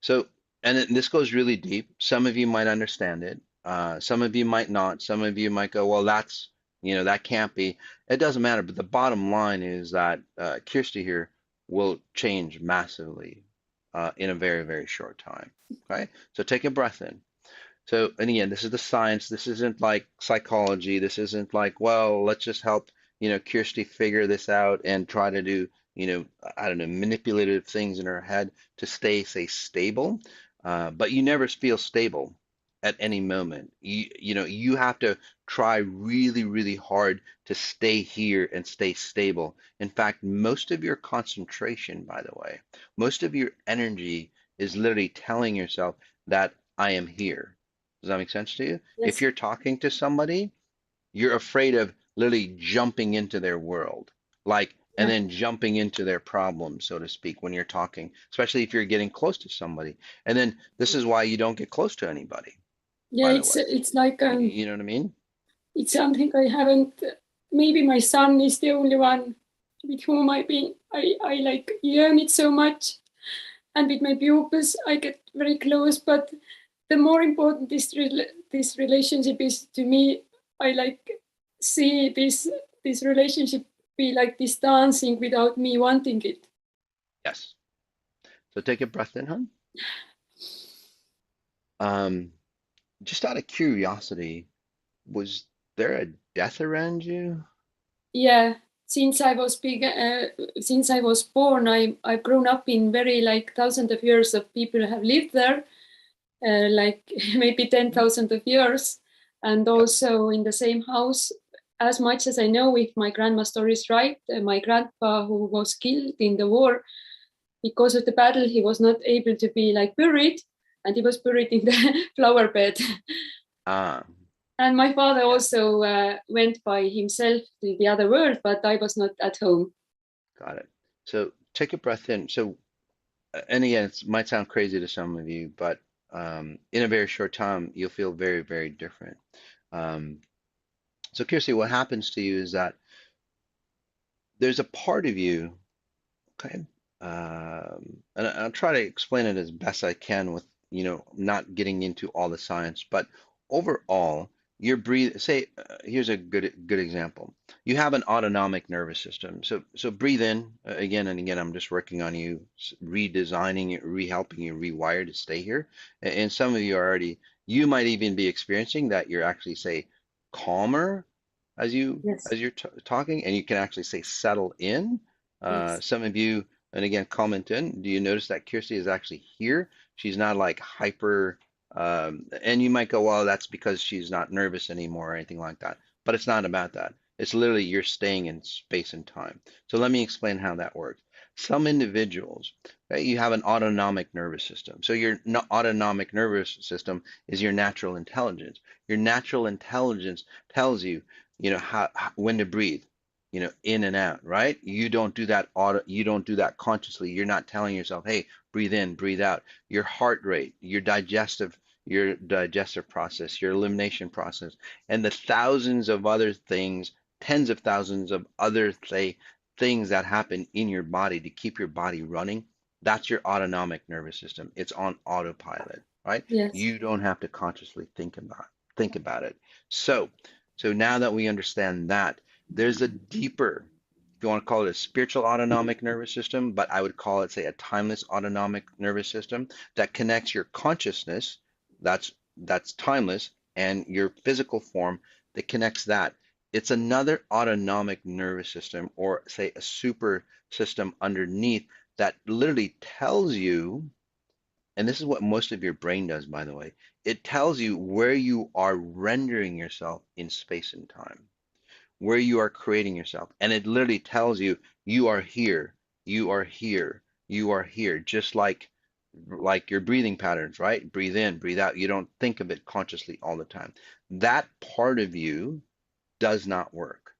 So, and this goes really deep. Some of you might understand it. Some of you might not. Some of you might go, well, that can't be. It doesn't matter. But the bottom line is that Kirsty here will change massively in a very, very short time. Okay? So take a breath in. So, and again, this is the science. This isn't like psychology. This isn't like, well, let's just help, Kirsty figure this out and try to do, I don't know, manipulative things in her head to stay, say, stable. But you never feel stable at any moment. You have to try really, really hard to stay here and stay stable. In fact, most of your concentration, by the way, most of your energy is literally telling yourself that I am here. Does that make sense to you? If Yes. you're talking to somebody, you're afraid of literally jumping into their world, like, and Yeah. then jumping into their problems, so to speak, when you're talking, especially if you're getting close to somebody. And then this is why you don't get close to anybody, Yeah. by the It's way. it's like You know what I mean? it's something I haven't. Maybe my son is the only one with whom I like yearn it so much, and with my pupils I get very close. But the more important this relationship is to me, I like see this relationship be like this dancing without me wanting it. Yes. So take a breath in, hon. Um, just out of curiosity, was there a death around you? Yeah, since I was big, since I was born, I've grown up in very like thousands of years of people have lived there, like maybe ten Mhm. thousand of years, and Yep. also in the same house. As much as I know, if my grandma story is right, my grandpa who was killed in the war because of the battle, he was not able to be like buried, and he was buried in the flower bed. Ah, And my father yeah, also went by himself to the other world, but I was not at home. got it. So take a breath in. So and again, it might sound crazy to some of you, but in a very short time, you'll feel very, very different. Um, so, Kirsty, what happens to you is that there's a part of you, okay, and I'll try to explain it as best I can with, not getting into all the science, but overall, your breathe, say, here's a good example. You have an autonomic nervous system. So breathe in again and again. I'm just working on you, redesigning it, re-helping you rewire to stay here. And some of you are already, you might even be experiencing that you're actually, say, calmer as you Yes, as you're talking, and you can actually say settle in. yes, Some of you, and again, comment in. Do you notice that Kirsty is actually here? She's not like hyper, and you might go, well, that's because she's not nervous anymore or anything like that. But it's not about that. It's literally you're staying in space and time. So let me explain how that works. Some individuals, okay, you have an autonomic nervous system. So your autonomic nervous system is your natural intelligence. Your natural intelligence tells you, how when to breathe, in and out, right? You don't do that consciously. You're not telling yourself, hey, breathe in, breathe out. Your heart rate, your digestive process, your elimination process, and the thousands of other things, tens of thousands of other, say, things that happen in your body to keep your body running. That's your autonomic nervous system. It's on autopilot, right? yes, You don't have to consciously think about it. So now that we understand that, there's a deeper, if you want to call it a spiritual autonomic nervous system, but I would call it, say, a timeless autonomic nervous system that connects your consciousness. That's that's timeless, and your physical form that connects that. It's another autonomic nervous system, or say a super system underneath, that literally tells you, and this is what most of your brain does, by the way, it tells you where you are rendering yourself in space and time, where you are creating yourself. And it literally tells you, you are here, you are here, you are here, just like your breathing patterns, right? Breathe in, breathe out. You don't think of it consciously all the time. That part of you does not work.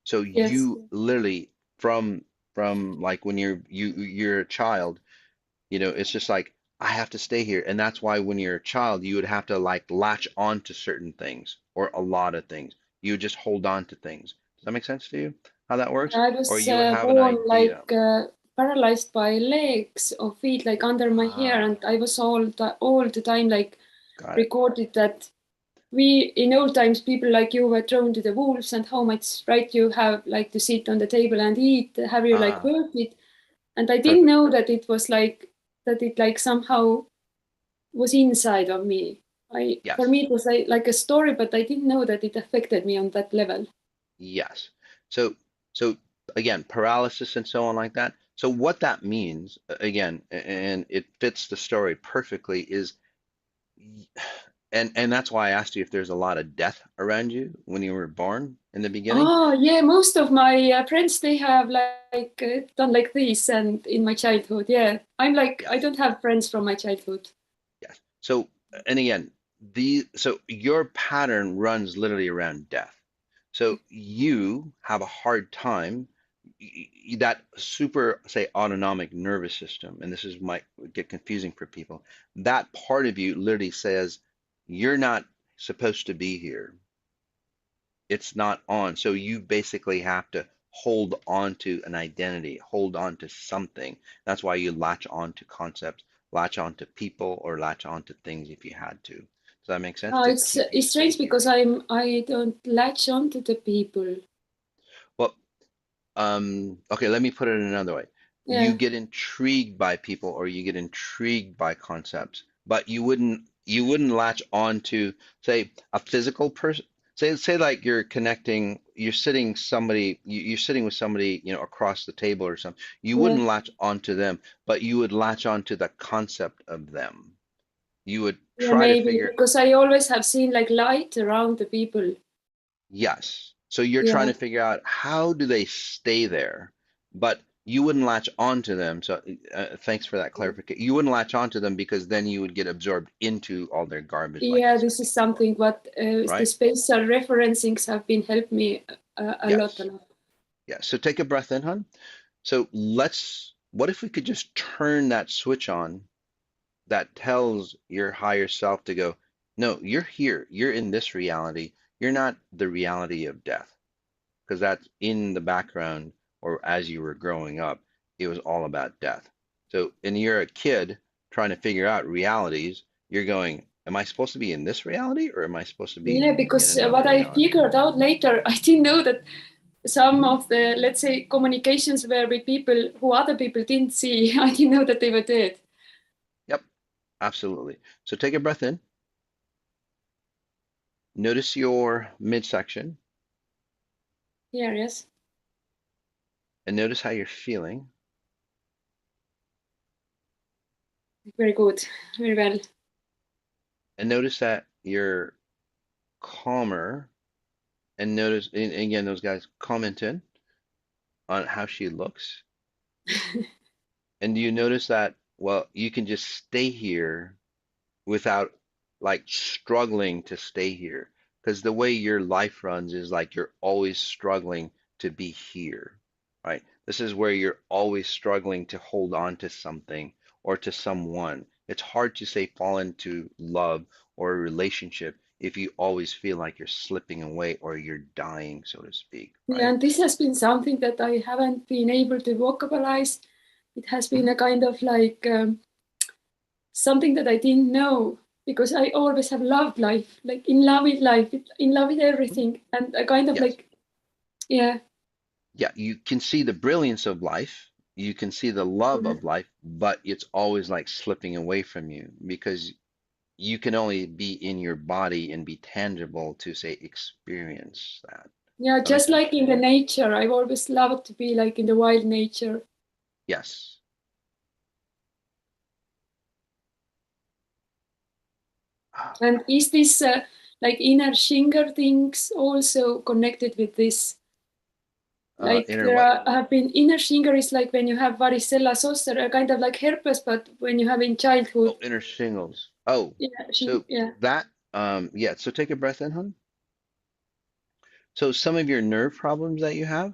So Yes. you literally, from like when you're a child, it's just like, I have to stay here. And that's why when you're a child, you would have to like latch on to certain things, or a lot of things. You would just hold on to things. Does that make sense to you? How that works? I Or was you would have an born idea. like paralyzed by legs or feet, like under my hair, Ah, and I was all the time like got it. recorded that we in old times people like you were thrown to the wolves, and how much right you have like to sit on the table and eat. Have you like Ah, worked it? And I didn't perfect. know that it was like that. It like somehow was inside of me. I For Yes. me it was like a story, but I didn't know that it affected me on that level. Yes. So, so again, paralysis and so on like that. So what that means, again, and it fits the story perfectly, is, and that's why I asked you if there's a lot of death around you when you were born in the beginning. Oh yeah, most of my friends they have like done like this, and in my childhood, yeah, I'm like I Yes. don't have friends from my childhood. Yes. So, and again, so your pattern runs literally around death. So you have a hard time, that super, say, autonomic nervous system, and this is might get confusing for people. That part of you literally says, you're not supposed to be here. It's not on. So you basically have to hold on to an identity, hold on to something. That's why you latch on to concepts, latch on to people, or latch on to things if you had to. Does that make sense? To keep you It's stay strange here. because I don't latch on to the people. Well, okay, let me put it another way. You Yeah, get intrigued by people, or you get intrigued by concepts, but you wouldn't latch on to, say, a physical person. Say like you're sitting with somebody, across the table or something. You yeah, wouldn't latch onto them, but you would latch onto the concept of them. You would yeah, try to maybe figure. because I always have seen like light around the people. Yes. So you're trying Yeah, to figure out, how do they stay there, but you wouldn't latch onto them. So thanks for that clarification. You wouldn't latch onto them because then you would get absorbed into all their garbage, like you yeah. said This is before, something what the right? spatial referencings have been helped me a lot, a Yes. lot. Yeah. So take a breath in, hon. So what if we could just turn that switch on that tells your higher self to go, no, you're here. You're in this reality. You're not the reality of death. Because that's in the background, or as you were growing up, it was all about death. So, and you're a kid trying to figure out realities, you're going, am I supposed to be in this reality, or am I supposed to be Yeah, in because another what I reality? figured out later, I didn't know that some of the, let's say, communications were with people who other people didn't see. I didn't know that they were dead. Yep, absolutely. So take a breath in, notice your midsection, Yeah, yes. and notice how you're feeling, Very good. Very well. and notice that you're calmer, and notice, and again, those guys comment in on how she looks. And do you notice that, well, you can just stay here without like struggling to stay here? Because the way your life runs is like you're always struggling to be here, right? This is where you're always struggling to hold on to something or to someone. It's hard to say fall into love or a relationship if you always feel like you're slipping away or you're dying, so to speak, Yeah, right? and this has been something that I haven't been able to vocalize. It has been Mhm. a kind of like something that I didn't know because I always have loved life, in love with life, in love with Mhm. everything, and a kind of Yes. like, yeah, Yeah, you can see the brilliance of life, you can see the love yeah, of life, but it's always like slipping away from you because you can only be in your body and be tangible to say experience that. Yeah, That makes just sense? like in the nature. I've always loved to be like in the wild nature. Yes. And is this like inner Shinger things also connected with this? Like Inner there what? have been inner Shinger is like when you have varicella zoster, a kind of like herpes, but when you have in childhood. Oh, inner shingles. Oh, Yeah, so yeah, that yeah, so take a breath in, hon. So some of your nerve problems that you have,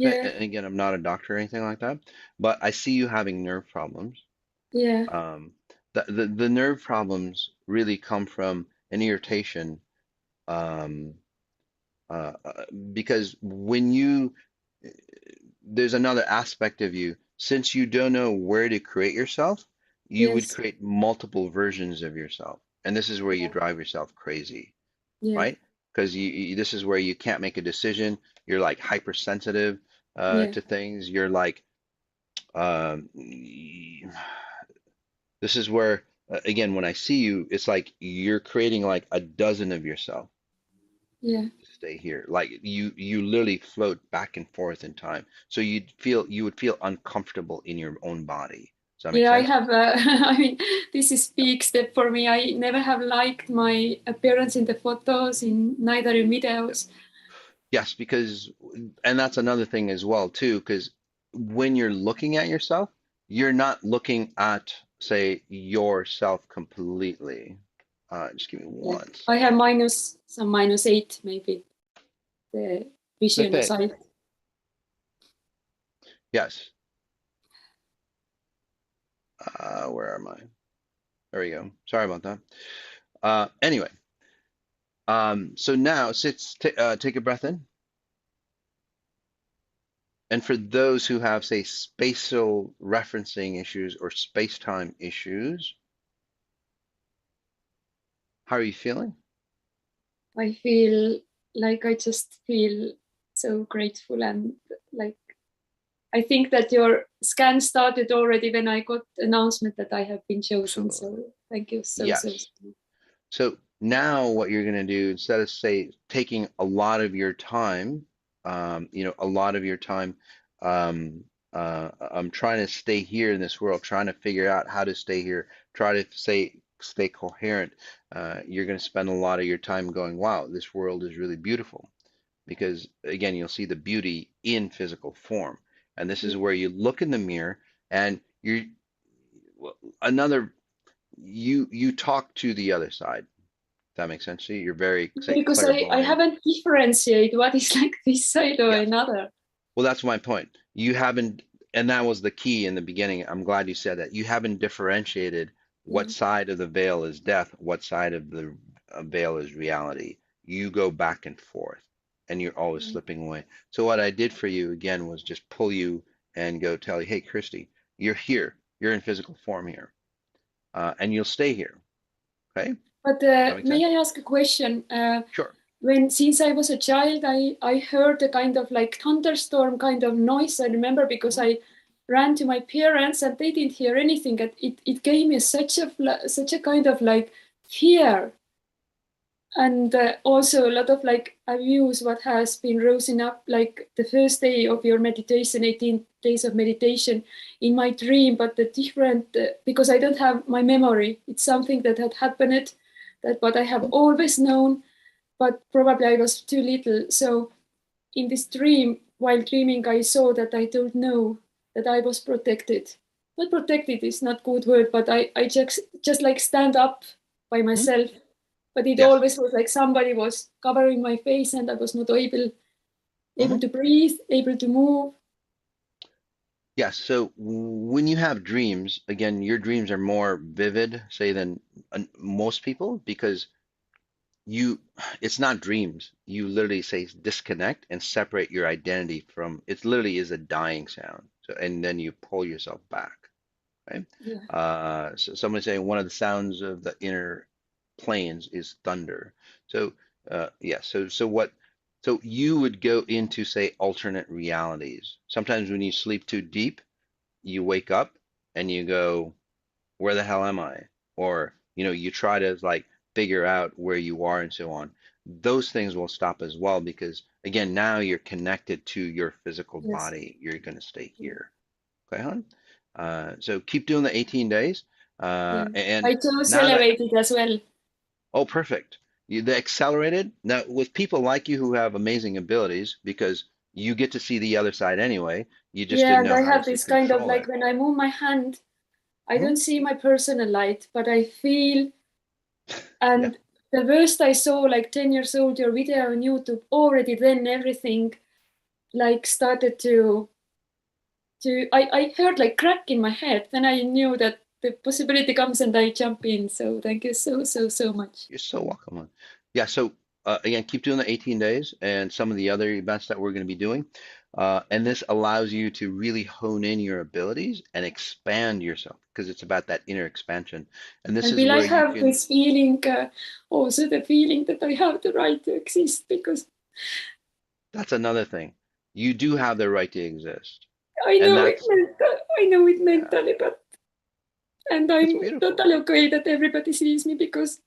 okay, yeah, and again, I'm not a doctor or anything like that, but I see you having nerve problems. yeah, Um, the nerve problems really come from an irritation, um, uh, uh, because when you there's another aspect of you, since you don't know where to create yourself, you would yes, create multiple versions of yourself, and this is where you yeah, drive yourself crazy, yeah, right? Because this is where you can't make a decision. You're like hypersensitive yeah, to things. You're like um, this is where again when I see you, it's like you're creating like a dozen of yourself yeah. to stay here. Like you literally float back and forth in time. So you would feel uncomfortable in your own body. Does that make Yeah, I sense? have. I mean, this is big step for me. I never have liked my appearance in the photos, in neither in videos. Yes, because, and that's another thing as well too, because when you're looking at yourself, you're not looking at, say, yourself completely. Just give me Yeah. one I have second. some -8 maybe the vision Okay. aside. Yes. Where am I? There we go. Sorry about that. Anyway, so now take a breath in. And for those who have, say, spatial referencing issues or space-time issues, how are you feeling? I feel like I just feel so grateful and like I think that your scan started already when I got announcement that I have been chosen. Absolutely. So thank you so Yes. much. So now what you're going to do, instead of say taking a lot of your time, a lot of your time, I'm trying to stay here in this world, trying to figure out how to stay here, try to stay coherent. You're going to spend a lot of your time going, wow, this world is really beautiful. Because again, you'll see the beauty in physical form. And this is Yeah. where you look in the mirror and you're well, another you talk to the other side. That makes sense to you? You're very, say, Because I clairvoyant. haven't differentiated what is like this side or Yes. another. Well, that's my point. You haven't, and that was the key in the beginning. I'm glad you said that. You haven't differentiated what Yeah. side of the veil is death, what side of the veil is reality. You go back and forth, and you're always Yeah. slipping away. So what I did for you again was just pull you and go tell you, hey, Christy, you're here. You're in physical form here, and you'll stay here. Okay? Does But that make may sense? I ask a question? Sure. When since I was a child, I heard a kind of like thunderstorm kind of noise. I remember because Mhm. I ran to my parents and they didn't hear anything. It gave me such a kind of like fear and also a lot of like abuse what has been rising up like the first day of your meditation 18 days of meditation in my dream but the different because I don't have my memory, it's something that had happened that what I have always known but probably I was too little. So in this dream while dreaming I saw that I don't know that I was protected. Not protected is not good word, but I just like stand up by Mhm. myself, but it Yes. always was like somebody was covering my face and I was not able Mhm. to breathe, able to move. Yes, so when you have dreams, again, your dreams are more vivid, say, than most people because you, it's not dreams. You literally say disconnect and separate your identity from, it literally is a dying sound. So, and then you pull yourself back, right? Yeah. So somebody saying one of the sounds of the inner planes is thunder. So, yeah, so you would go into, say, alternate realities. Sometimes when you sleep too deep, you wake up and you go, where the hell am I? Or you try to like figure out where you are and so on, those things will stop as well because again, now you're connected to your physical Yes. body. You're going to stay here. Okay, hon? So keep doing the 18 days. Yeah. And I chose now that, elevated as well. oh, perfect. The accelerated, now with people like you who have amazing abilities, because you get to see the other side anyway, you just Yeah, didn't and know I how have to this kind of control like it. when I move my hand, I Hmm. don't see my personal light, but I feel. Yeah, And the worst I saw, like 10 years old, your video on YouTube, already then everything like started to I heard like crack in my head. Then I knew that the possibility comes and I jump in. So thank you so much. you're so welcome, hon. Yeah, so again, keep doing the 18 days and some of the other events that we're going to be doing. And this allows you to really hone in your abilities and expand yourself because it's about that inner expansion. And this And is will I where you have can, this feeling, also the feeling that I have the right to exist because that's another thing. You do have the right to exist. I And know it that's, I know it yeah, mentally, but and that's I'm beautiful. totally okay that everybody sees me because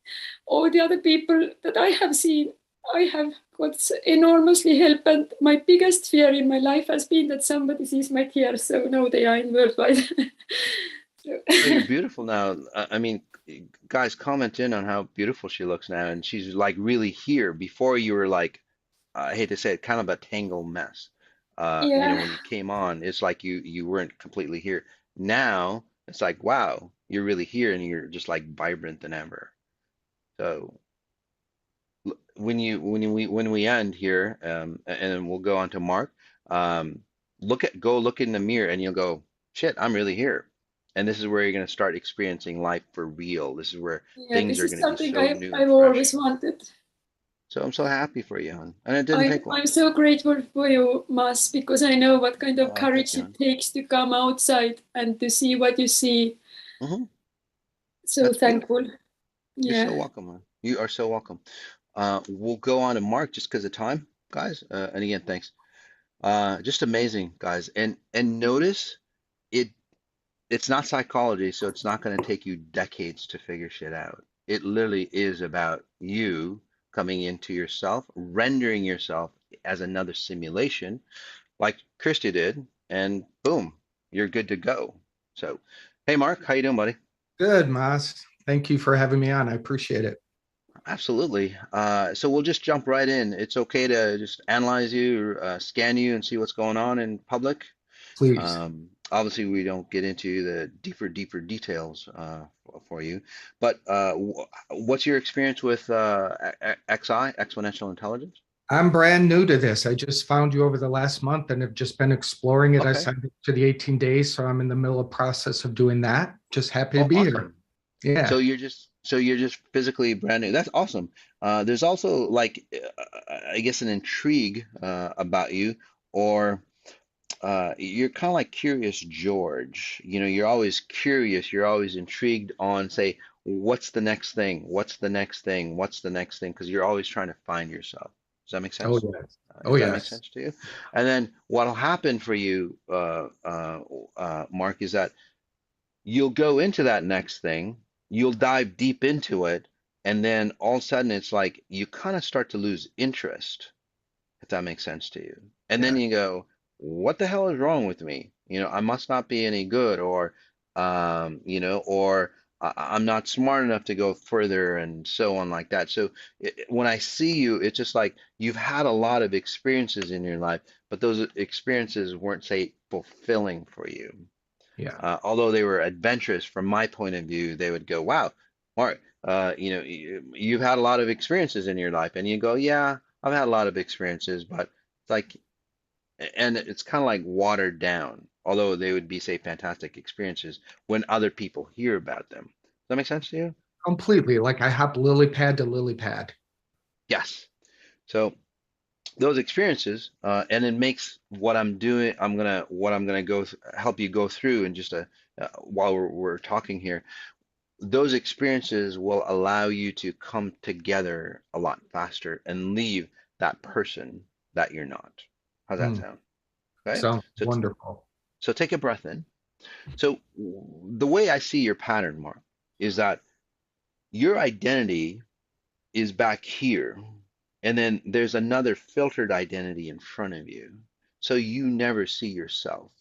all the other people that I have seen, I have got enormously help. And my biggest fear in my life has been that somebody sees my tears. So now they are in worldwide. So, Oh, you're beautiful now. I mean, guys, comment in on how beautiful she looks now. And she's like really here. Before you were like, I hate to say it, kind of a tangled mess. yeah, When you came on, it's like you weren't completely here. Now it's like, wow, you're really here and you're just like vibrant than ever. So when we end here, and then we'll go on to Mark. Um, go look in the mirror, and you'll go, shit, I'm really here. And this is where you're going to start experiencing life for real. This is where yeah, things this are is going to be something so new and I've always fresh. wanted. So I'm so happy for you, hon. And it didn't take long. I'm so grateful for you, Mas, because I know what kind of Oh, thank courage you, it hon. takes to come outside and to see what you see. Hmm. So That's thankful. beautiful. You're so Yeah. welcome, hon. You are so welcome. We'll go on to Mark just because of time, guys. And again, thanks. Just amazing, guys. And notice it. It's not psychology, so it's not going to take you decades to figure shit out. It literally is about you coming into yourself, rendering yourself as another simulation, like Christy did, and boom, you're good to go. So, hey, Mark, how you doing, buddy? Good, Mas. Thank you for having me on. I appreciate it. Absolutely. So we'll just jump right in. It's okay to just analyze you, scan you, and see what's going on in public. Please. Obviously, we don't get into the deeper details for you, but what's your experience with Exponential Intelligence? I'm brand new to this. I just found you over the last month and have just been exploring it. I Okay. signed up to the 18 days, so I'm in the middle of process of doing that. Just happy to Oh, be here. awesome. Yeah, So you're just physically brand new. That's awesome. There's also like I guess an intrigue about you, or you're kind of like Curious George. You're always curious. You're always intrigued on, say, what's the next thing? What's the next thing? What's the next thing? Because you're always trying to find yourself. Does that make Oh sense? yes. Oh Does that make yes. sense to you? And then what'll happen for you, Mark, is that you'll go into that next thing, you'll dive deep into it, and then all of a sudden it's like you kind of start to lose interest, if that makes sense to you. And then Yeah. you go, what the hell is wrong with me? I must not be any good, or I'm not smart enough to go further, and so on like that. So when I see you, it's just like you've had a lot of experiences in your life, but those experiences weren't, say, fulfilling for you. Yeah. Although they were adventurous from my point of view, they would go, wow, Mark, you've had a lot of experiences in your life. And you go, yeah, I've had a lot of experiences, but it's like, and it's kind of like watered down, although they would be, say, fantastic experiences when other people hear about them. Does that make sense to you? Completely. Like I hop lily pad to lily pad. Yes. So those experiences, and it makes what I'm gonna help you go through in just while we're talking here. Those experiences will allow you to come together a lot faster and leave that person that you're not. How's that Mm, sound? Okay. sounds So, wonderful. so take a breath in. So the way I see your pattern, Mark, is that your identity is back here, and then there's another filtered identity in front of you. So you never see yourself.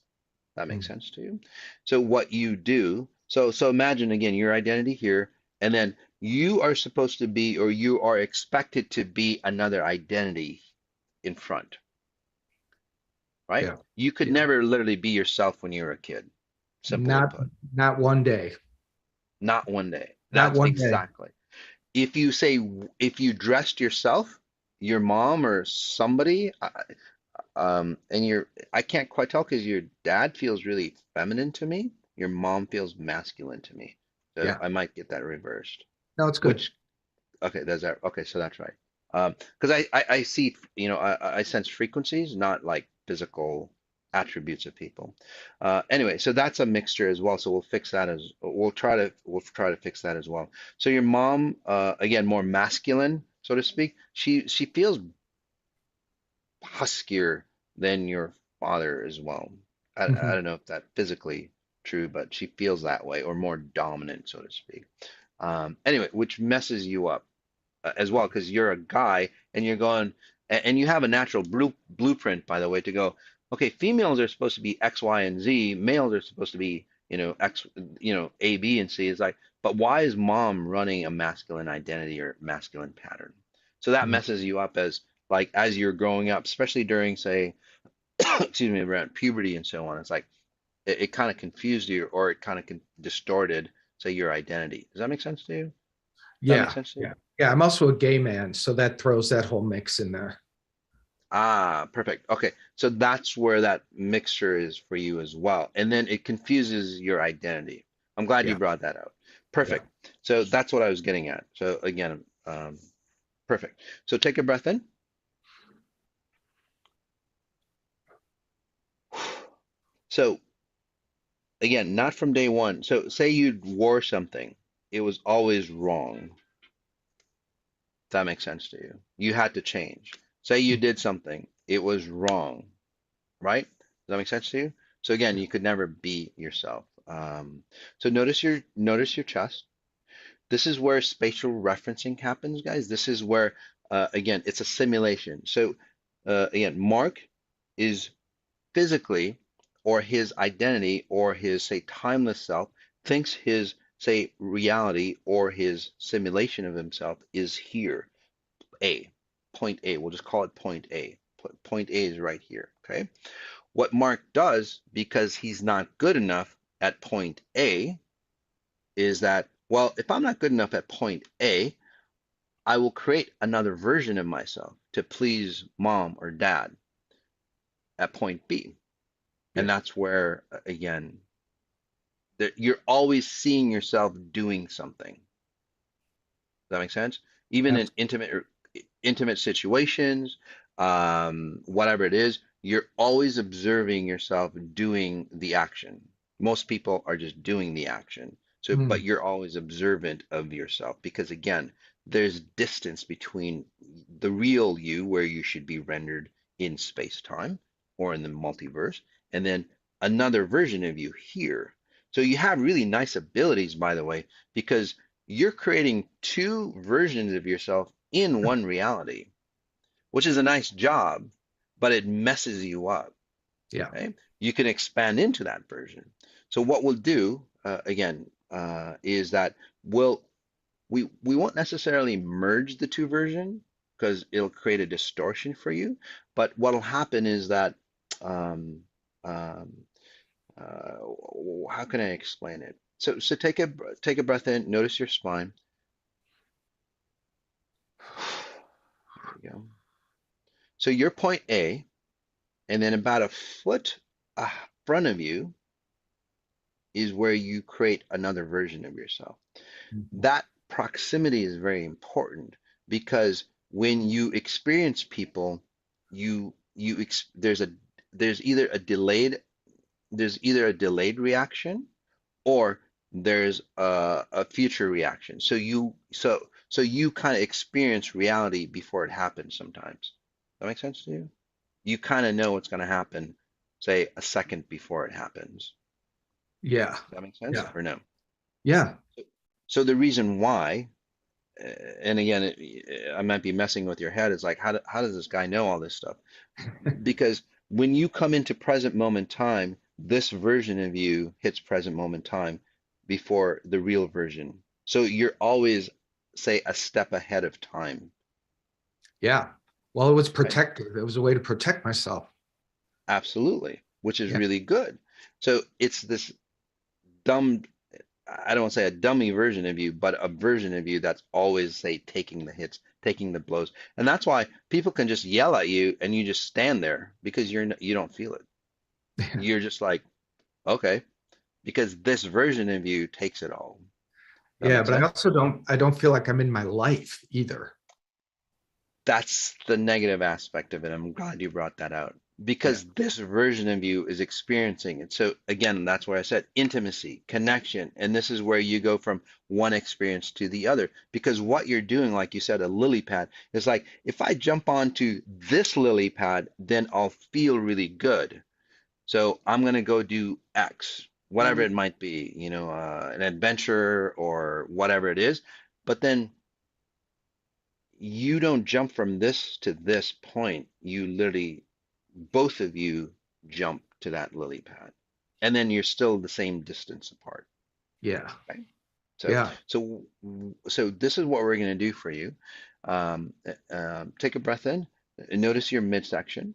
That makes sense to you? So what you do, so imagine again your identity here, and then you are supposed to be, or you are expected to be another identity in front, right? Yeah. You could Yeah. never literally be yourself when you were a kid, simply Not put. not one day. Not one day. Not That's one day. exactly. If you say, if you dressed yourself, your mom or somebody, and I can't quite tell because your dad feels really feminine to me. Your mom feels masculine to me. So Yeah. I might get that reversed. No, it's good. Which, okay, there's that. Okay, so that's right. Because I see, I sense frequencies, not like physical attributes of people. Anyway, so that's a mixture as well. So we'll try to fix that as well. So your mom, again, more masculine, so to speak. She feels huskier than your father as well. I Mhm. don't know if that's physically true, but she feels that way, or more dominant, so to speak. Anyway, which messes you up as well because you're a guy and you're going, and you have a natural blueprint, by the way, to go, okay, females are supposed to be X, Y, and Z, males are supposed to be, X, A, B, and C. Is like, but why is mom running a masculine identity or masculine pattern? So that Mhm. messes you up as like as you're growing up, especially during, say, excuse me, around puberty and so on. It's like it kind of confused you, or it kind of distorted, say, your identity. Does that make sense to you? Does that make Yeah. sense to you? Yeah. Yeah. I'm also a gay man, so that throws that whole mix in there. Ah, perfect. Okay, so that's where that mixture is for you as well. And then it confuses your identity. I'm glad you Yeah. brought that out. Yeah. Perfect. So that's what I was getting at. So again, perfect. So take a breath in. So again, not from day one. So say you wore something, it was always wrong. If that makes sense to you. You had to change. Say you did something, it was wrong, right? Does that make sense to you? So again, you could never be yourself. So notice your chest. This is where spatial referencing happens, guys. This is where again, it's a simulation. So again, Mark is physically, or his identity, or his, say, timeless self, thinks his, say, reality or his simulation of himself is here. A, point A. We'll just call it point A. Point A is right here. Okay. What Mark does, because he's not good enough at point A, is that, well, if I'm not good enough at point A, I will create another version of myself to please mom or dad at point B. And Yeah. that's where, again, that you're always seeing yourself doing something. Does that make sense? Even in Abs- intimate situations, whatever it is, you're always observing yourself doing the action. Most people are just doing the action. So, but mm, you're always observant of yourself because again, there's distance between the real you, where you should be rendered in space time or in the multiverse, and then another version of you here. So you have really nice abilities, by the way, because you're creating two versions of yourself in one reality, which is a nice job, but it messes you up. yeah. Okay, you can expand into that version. So what we'll do again is that we won't necessarily merge the two versions because it'll create a distortion for you. But what'll happen is that um, um, uh, how can I explain it? So take a breath in. Notice your spine. There we go. So you're point A, and then about a foot in front of you is where you create another version of yourself. Mhm. That proximity is very important because when you experience people, there's a there's either a delayed there's either a delayed reaction or there's a future reaction. So you kind of experience reality before it happens sometimes. That makes sense to you? You kind of know what's going to happen, say a second before it happens. Yeah. Does that make sense Yeah. or no? Yeah. So the reason why and again, I might be messing with your head. It's like, how does this guy know all this stuff? Because when you come into present moment time, this version of you hits present moment time before the real version. So you're always, say, a step ahead of time, Yeah. Well, it was right? protective. It was a way to protect myself. Absolutely, which is Yeah. really good. So it's this dumb, I don't want to say a dummy version of you, but a version of you that's always, say, taking the hits, taking the blows. And that's why people can just yell at you and you just stand there because you don't feel it. You're just like, okay, because this version of you takes it all. That Yeah, makes but I sense? also don't feel like I'm in my life either. That's the negative aspect of it. I'm glad you brought that out Yeah. because this version of you is experiencing it. So again, that's where I said intimacy, connection, and this is where you go from one experience to the other. Because what you're doing, like you said, a lily pad, is like if I jump onto this lily pad, then I'll feel really good. So I'm gonna go do X, whatever it might be, an adventure or whatever it is. But then you don't jump from this to this point. You literally, both of you jump to that lily pad, and then you're still the same distance apart. Yeah. Right? So, Yeah. so this is what we're going to do for you. Take a breath in. Notice your midsection.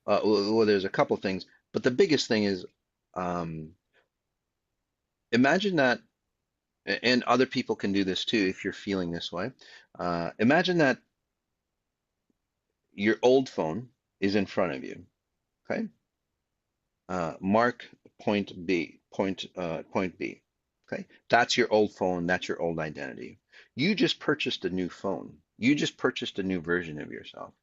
Well, there's a couple things, but the biggest thing is, um, imagine that, and other people can do this too if you're feeling this way. Imagine that your old phone is in front of you. Okay. Mark point B. Okay. That's your old phone. That's your old identity. You just purchased a new phone. You just purchased a new version of yourself.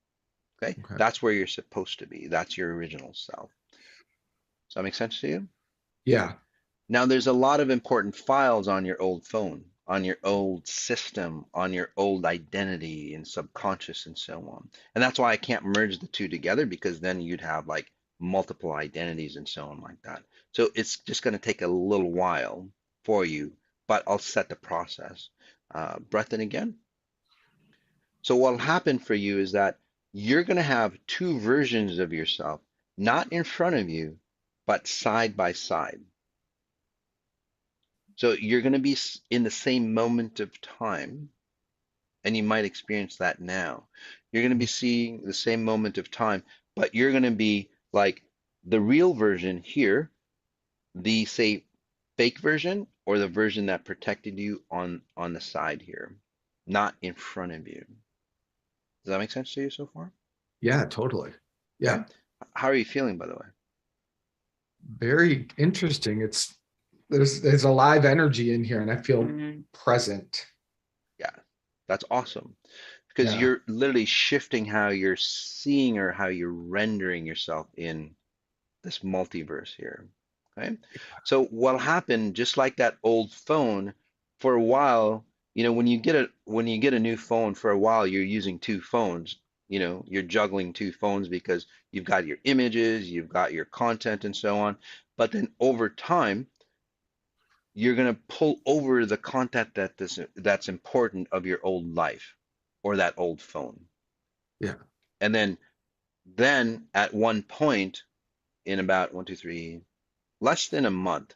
Okay. Okay. That's where you're supposed to be. That's your original self. Does that make sense to you? Yeah. Now, there's a lot of important files on your old phone, on your old system, on your old identity and subconscious and so on. And that's why I can't merge the two together because then you'd have like multiple identities and so on like that. So it's just going to take a little while for you, but I'll set the process. Breath in again. So what'll happen for you is that you're going to have two versions of yourself, not in front of you, but side by side. So you're going to be in the same moment of time, and you might experience that now. You're going to be seeing the same moment of time, but you're going to be like the real version here, the say fake version, or the version that protected you on the side here, not in front of you. Does that make sense to you so far? Yeah, totally. Okay. Yeah. How are you feeling, by the way? Very interesting. There's a live energy in here and I feel present. Yeah, that's awesome. Because Yeah. you're literally shifting how you're seeing or how you're rendering yourself in this multiverse here. Okay. So what'll happen, just like that old phone, for a while, when you get a new phone for a while, you're using two phones. You're juggling two phones because you've got your images, you've got your content and so on. But then over time, you're going to pull over the content that's important of your old life or that old phone. Yeah. And then at one point in about one, two, three, less than a month,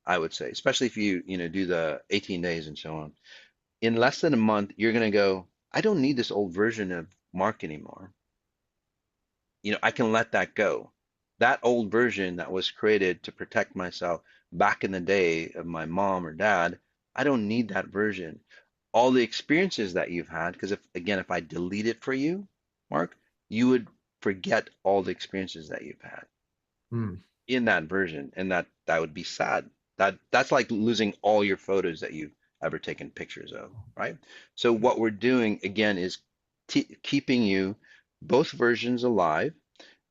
I would say, especially if you do the 18 days and so on. In less than a month, you're going to go, I don't need this old version of Mark anymore. I can let that go. That old version that was created to protect myself back in the day of my mom or dad, I don't need that version. All the experiences that you've had, because if I delete it for you, Mark, you would forget all the experiences that you've had Hmm. in that version, and that would be sad. That's like losing all your photos that you've ever taken pictures of, right? So what we're doing again is keeping you both versions alive,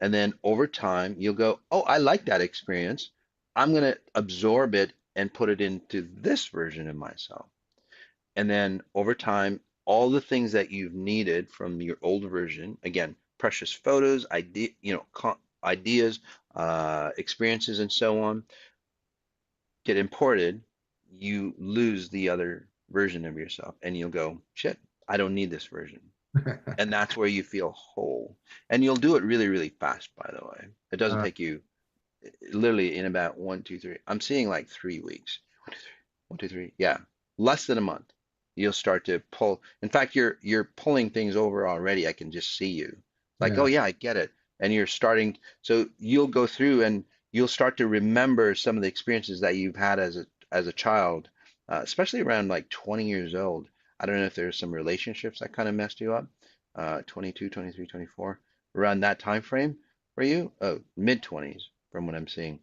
and then over time you'll go, oh, I like that experience. I'm going to absorb it and put it into this version of myself. And then over time, all the things that you've needed from your old version, again, precious photos, ideas, experiences, and so on, get imported. you lose the other version of yourself, and you'll go, shit, I don't need this version. And that's where you feel whole. And you'll do it really, really fast, by the way. It doesn't take you literally in about 1, 2, 3. I'm seeing like 3 weeks. 1, 2, 3. Yeah, less than a month. You'll start to pull. In fact, you're pulling things over already. I can just see you. Like, Yeah. oh yeah, I get it. And you're starting. So you'll go through and you'll start to remember some of the experiences that you've had as a child, especially around like 20 years old. I don't know if there's some relationships that kind of messed you up. 22, 23, 24, around that time frame for you. Oh, mid 20s from what I'm seeing,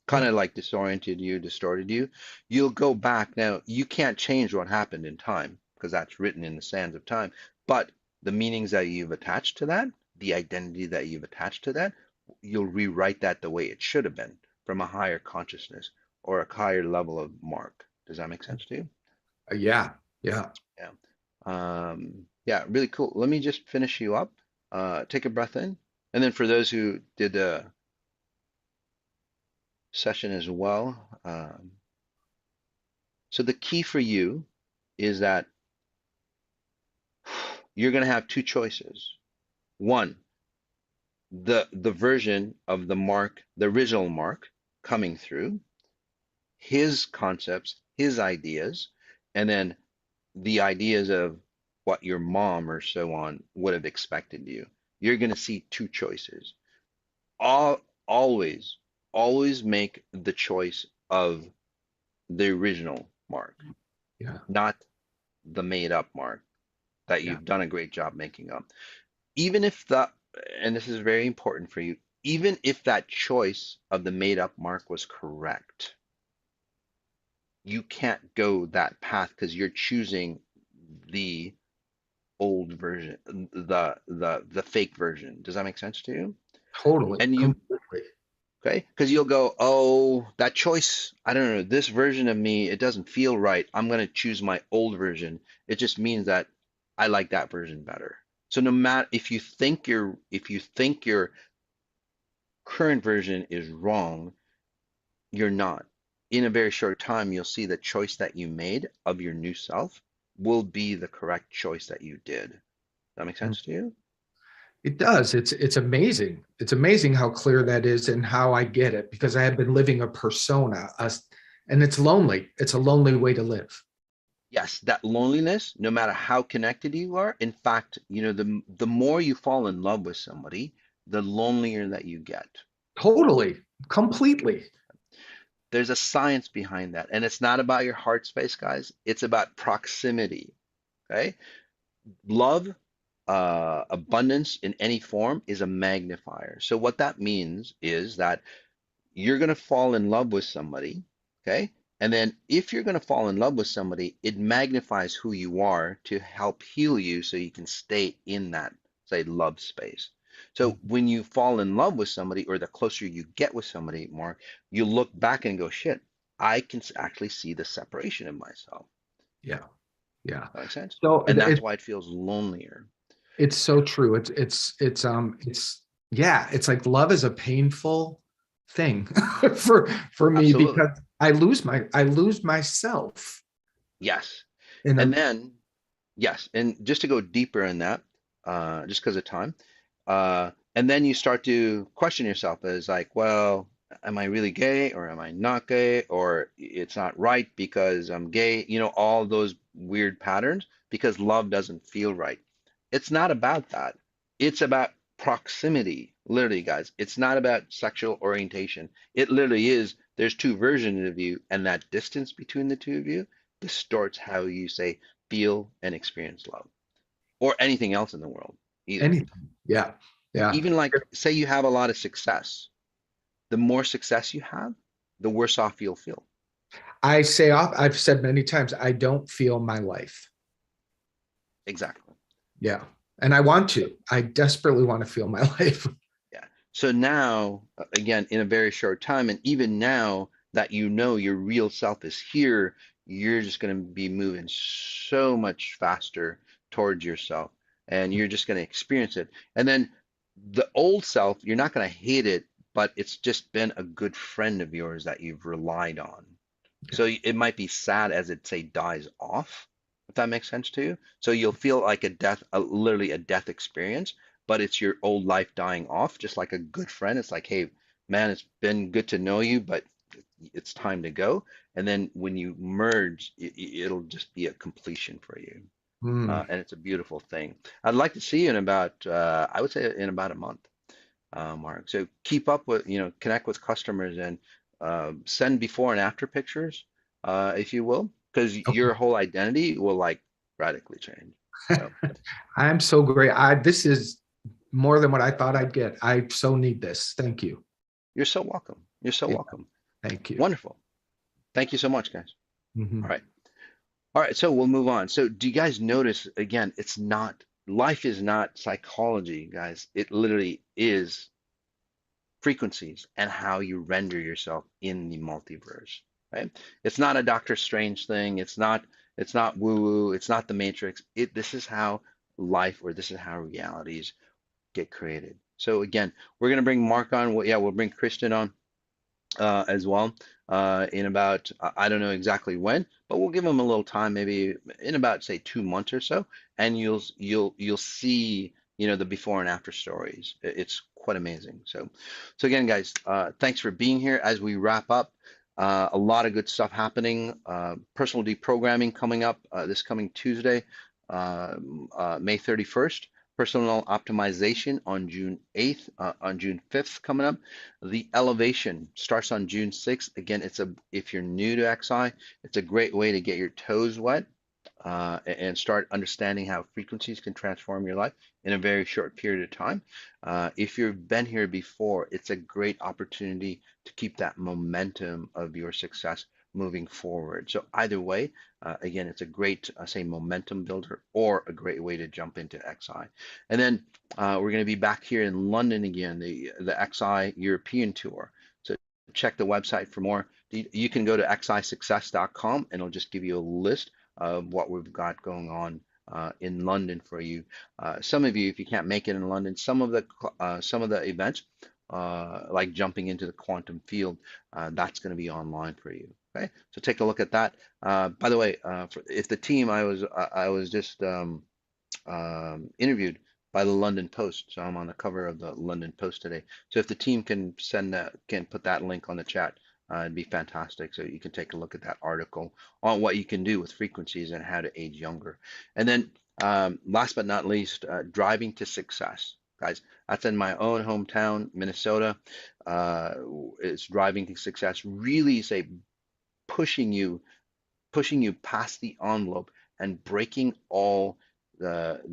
kind Yeah. of like disoriented you, distorted you. You'll go back. Now, you can't change what happened in time because that's written in the sands of time, but the meanings that you've attached to that, the identity that you've attached to that, you'll rewrite that the way it should have been from a higher consciousness or a higher level of mark. Does that make sense to you? Yeah. Yeah. Yeah. Yeah, really cool. Let me just finish you up. Take a breath in. And then for those who did a session as well, so the key for you is that you're going to have two choices. One, the version of the mark, the original mark coming through, his concepts, his ideas, and then the ideas of what your mom or so on would have expected you. You're going to see two choices. All, always, always make the choice of the original mark, Yeah. not the made up mark that Yeah. you've done a great job making up. Even if that, and this is very important for you, even if that choice of the made up mark was correct, you can't go that path because you're choosing the old version, the fake version. Does that make sense to you? Totally. And you, Completely. okay, because you'll go, oh, that choice, I don't know, this version of me, it doesn't feel right. I'm going to choose my old version. It just means that I like that version better. So no matter if you think your current version is wrong, you're not. In a very short time, you'll see the choice that you made of your new self will be the correct choice that you did. That make sense to you? It does. It's amazing. It's amazing how clear that is and how I get it because I have been living a persona, and it's lonely. It's a lonely way to live. Yes, that loneliness, no matter how connected you are, in fact, the more you fall in love with somebody, the lonelier that you get. Totally. Completely. There's a science behind that, and it's not about your heart space, guys. It's about proximity. Okay? Love, abundance in any form is a magnifier. So what that means is that you're going to fall in love with somebody, okay? And then if you're going to fall in love with somebody, it magnifies who you are to help heal you so you can stay in that, say, love space. So when you fall in love with somebody or the closer you get with somebody, Mark, you look back and go, shit, I can actually see the separation in myself. Yeah. Yeah. That makes sense? So And that's why it feels lonelier. it's so true. It's yeah, it's like love is a painful thing for me Absolutely. because I lose myself. Yes. In And a then, yes, and just to go deeper in that, just because of time, and then you start to question yourself as like, well, am I really gay or am I not gay? Or it's not right because I'm gay, all those weird patterns because love doesn't feel right. It's not about that. It's about proximity, literally, guys. It's not about sexual orientation. It literally is, there's two versions of you, and that distance between the two of you distorts how you say feel and experience love or anything else in the world either. anything. Yeah. Yeah. Even like, say you have a lot of success. The more success you have, the worse off you'll feel. I've said many times, I don't feel my life. Exactly. Yeah. And I desperately want to feel my life. Yeah. So now, again, in a very short time, and even now that your real self is here, you're just going to be moving so much faster towards yourself, and you're just going to experience it. And then the old self, you're not going to hate it, but it's just been a good friend of yours that you've relied on. So it might be sad as it say dies off, if that makes sense to you. So you'll feel like a death, literally a death experience, but it's your old life dying off, just like a good friend. It's like, hey, man, it's been good to know you, but it's time to go. And then when you merge, it'll just be a completion for you. Mm. And it's a beautiful thing. I'd like to see you in about, I would say in about a month, Mark. So keep up with, connect with customers and send before and after pictures, if you will, because Okay. your whole identity will like radically change. So I'm so great. This is more than what I thought I'd get. I so need this. Thank you. you're so welcome. You're so Yeah, welcome. thank you. Wonderful. Thank you so much, guys. Hmm. All right. All right. So we'll move on. So do you guys notice again, life is not psychology, guys. It literally is frequencies and how you render yourself in the multiverse, right? It's not a Doctor Strange thing. It's not woo woo. It's not the Matrix. This is how life, or this is how realities get created. So again, we're gonna bring Mark on. Well, yeah, we'll bring Christian on as well in about I don't know exactly when, but we'll give them a little time, maybe in about say 2 months or so, and you'll see the before and after stories. It's quite amazing. So again, guys, thanks for being here as we wrap up. A lot of good stuff happening. Personal deprogramming coming up this coming Tuesday, May 31st. Personal optimization on June 8th, on June 5th coming up. The elevation starts on June 6th. Again, if you're new to XI, it's a great way to get your toes wet and start understanding how frequencies can transform your life in a very short period of time. If you've been here before, it's a great opportunity to keep that momentum of your success moving forward. So either way, again, it's a great, say, momentum builder or a great way to jump into XI. And then we're going to be back here in London again, the XI European tour. So check the website for more. You can go to xisuccess.com and it'll just give you a list of what we've got going on in London for you. Some of you, if you can't make it in London, some of the events, like jumping into the quantum field, that's going to be online for you. Okay, so take a look at that. By the way, if the team, I was just interviewed by the London Post, so I'm on the cover of the London Post today. So if the team can put that link on the chat, it'd be fantastic. So you can take a look at that article on what you can do with frequencies and how to age younger. And then last but not least, driving to success, guys. That's in my own hometown, Minnesota. It's driving to success. Really, say pushing you past the envelope and breaking all the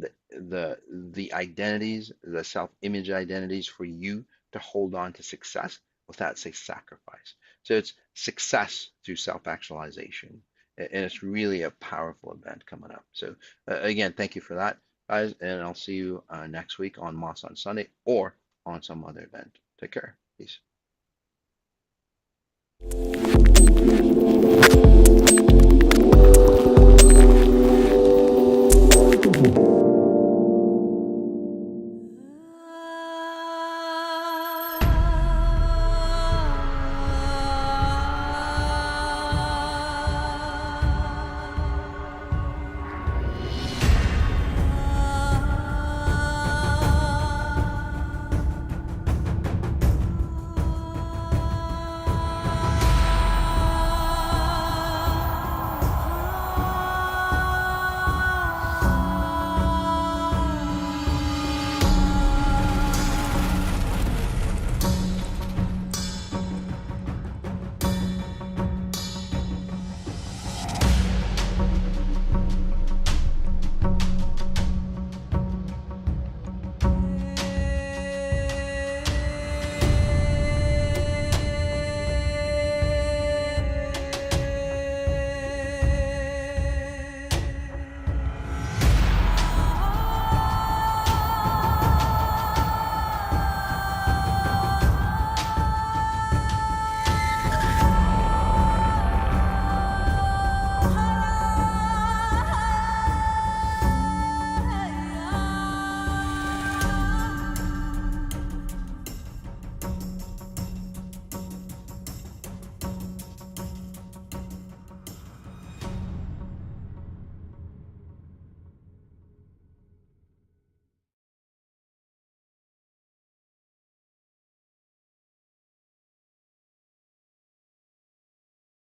identities, the self-image identities for you to hold on to success without, say, sacrifice. So it's success through self-actualization, and it's really a powerful event coming up. So again, thank you for that, guys, and I'll see you next week on Moss on Sunday or on some other event. Take care. Peace.